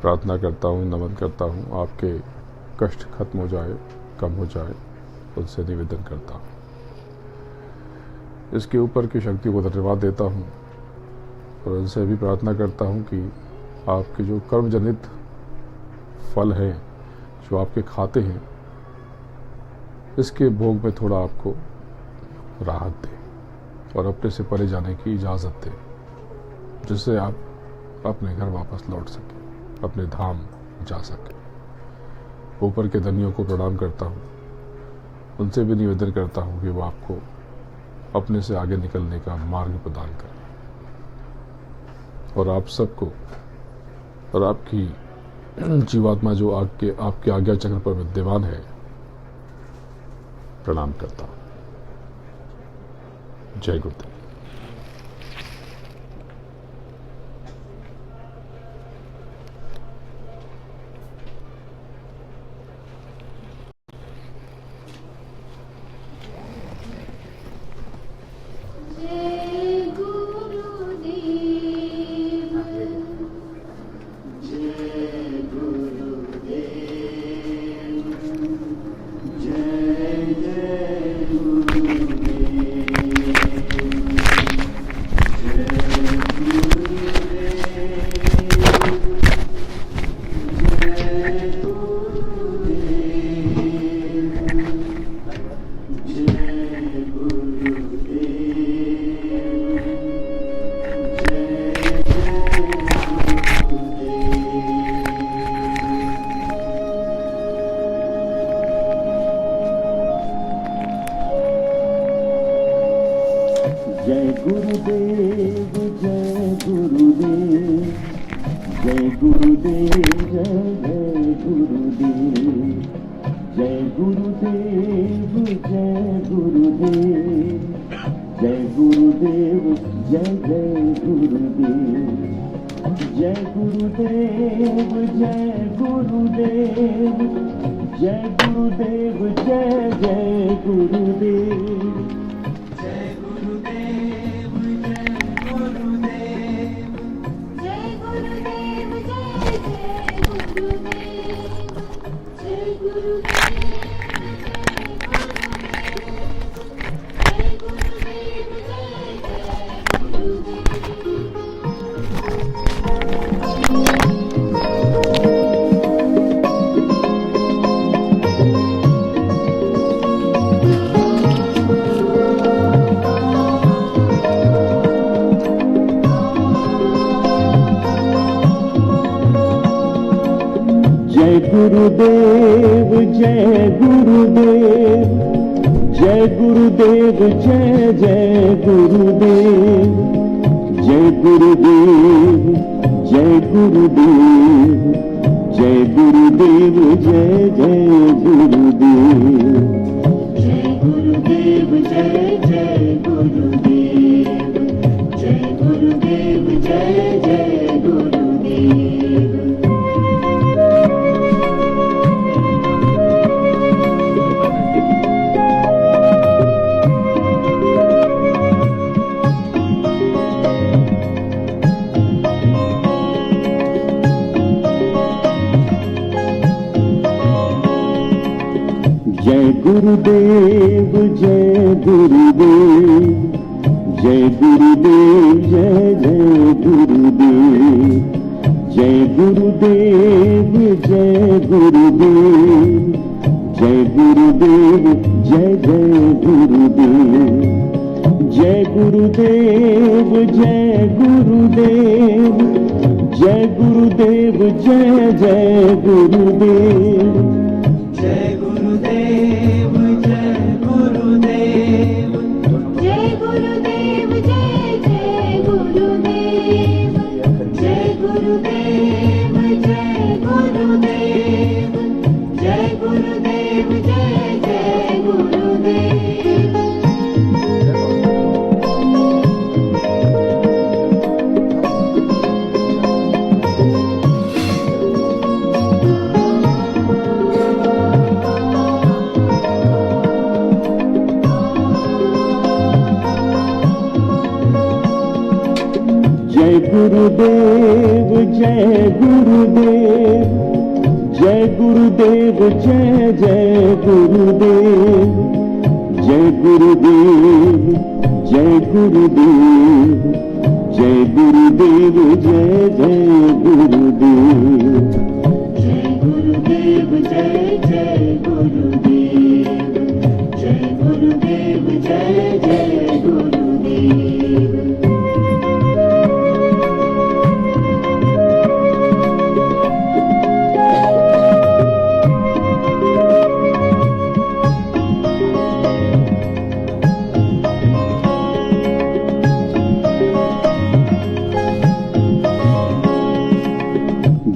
प्रार्थना करता हूँ, नमन करता हूँ, आपके कष्ट खत्म हो जाए, कम हो जाए, उनसे निवेदन करता हूँ। इसके ऊपर की शक्ति को धन्यवाद देता हूँ और उनसे भी प्रार्थना करता हूँ कि आपके जो कर्मजनित फल हैं, जो आपके खाते हैं, इसके भोग में थोड़ा आपको राहत दे और अपने से परे जाने की इजाज़त दे, जिससे आप अपने घर वापस लौट सकें, अपने धाम जा सकें। ऊपर के धनियों को प्रणाम करता हूँ, उनसे भी निवेदन करता हूँ कि वो आपको अपने से आगे निकलने का मार्ग प्रदान करें और आप सबको और आपकी जीवात्मा जो आपके आज्ञा चक्र पर विद्यमान है, प्रणाम करता हूं। जय गुरुदेव। जय गुरुदेव जय गुरुदेव जय जय गुरुदेव जय गुरुदेव जय गुरुदेव जय गुरुदेव जय गुरुदेव जय गुरुदेव जय गुरुदेव जय जय गुरुदेव जय गुरुदेव जय गुरुदेव जय गुरुदेव जय जय गुरुदेव जय गुरुदेव जय गुरुदेव जय गुरुदेव जय जय गुरुदेव जय गुरुदेव जय गुरुदेव जय गुरुदेव जय जय गुरुदेव जय गुरुदेव जय जय गुरुदेव जय गुरुदेव जय जय गुरुदेव जय गुरुदेव जय गुरुदेव जय गुरुदेव जय जय गुरुदेव जय गुरुदेव जय गुरुदेव जय गुरुदेव जय जय गुरुदेव जय गुरुदेव जय गुरुदेव जय गुरुदेव जय जय गुरुदेव गुरुदेव जय गुरुदेव, जय गुरुदेव जय जय गुरुदेव, जय गुरुदेव जय गुरुदेव, जय गुरुदेव जय जय गुरुदेव, जय गुरुदेव जय जय गुरुदेव, जय गुरुदेव जय जय गुरुदेव।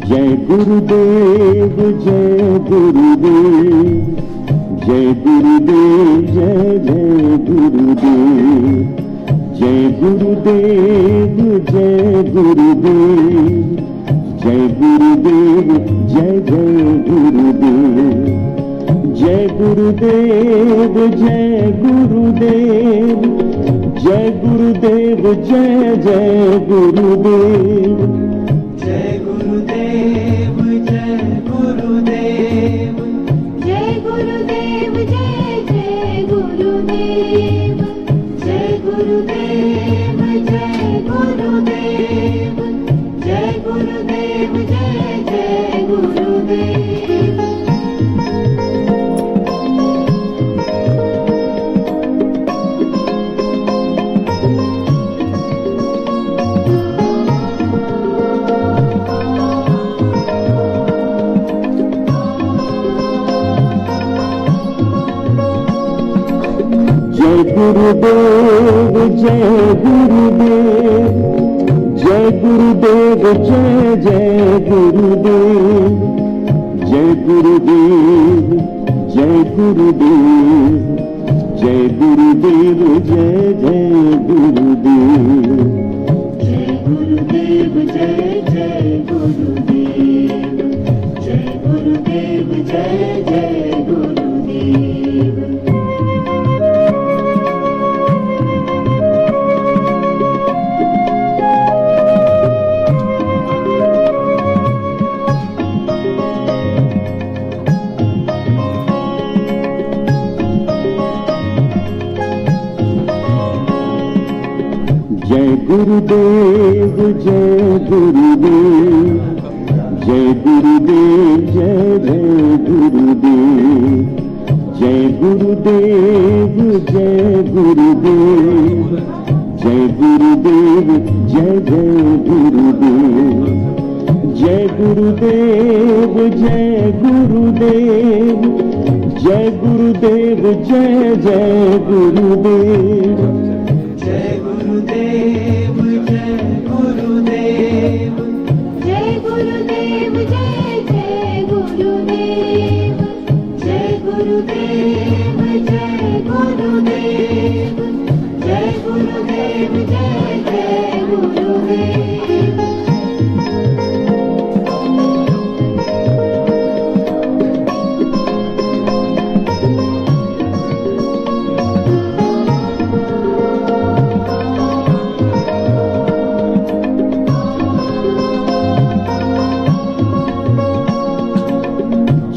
जय गुरुदेव जय गुरुदेव, जय गुरुदेव जय जय गुरुदेव, जय गुरुदेव जय गुरुदेव, जय गुरुदेव जय जय गुरुदेव, जय गुरुदेव जय गुरुदेव, जय गुरुदेव जय जय गुरुदेव, जय गुरुदेव जय गुरुदेव, जय गुरुदेव जय जय गुरुदेव, जय गुरुदेव जय गुरुदेव, जय गुरुदेव जय जय गुरुदेव। जय गुरुदेव जय गुरुदेव, जय गुरुदेव जय जय गुरुदेव, जय गुरुदेव जय गुरुदेव, जय गुरुदेव जय जय गुरुदेव, जय गुरुदेव जय जय गुरुदेव, जय गुरुदेव जय जय गुरुदेव। जय गुरुदेव जय गुरुदेव, जय गुरुदेव जय जय गुरुदेव, जय गुरुदेव जय गुरुदेव, जय गुरुदेव जय जय गुरुदेव, जय गुरुदेव जय गुरुदेव, जय गुरुदेव जय जय गुरुदेव, जय गुरुदेव जय गुरुदेव, जय गुरुदेव जय जय गुरुदेव, जय गुरुदेव जय गुरुदेव, जय गुरुदेव जय जय गुरुदेव।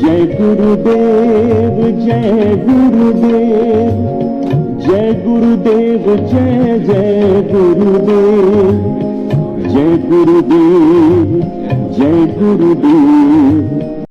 जय गुरुदेव जय गुरुदेव, जय गुरुदेव जय जय गुरुदेव, जय गुरुदेव जय गुरुदेव,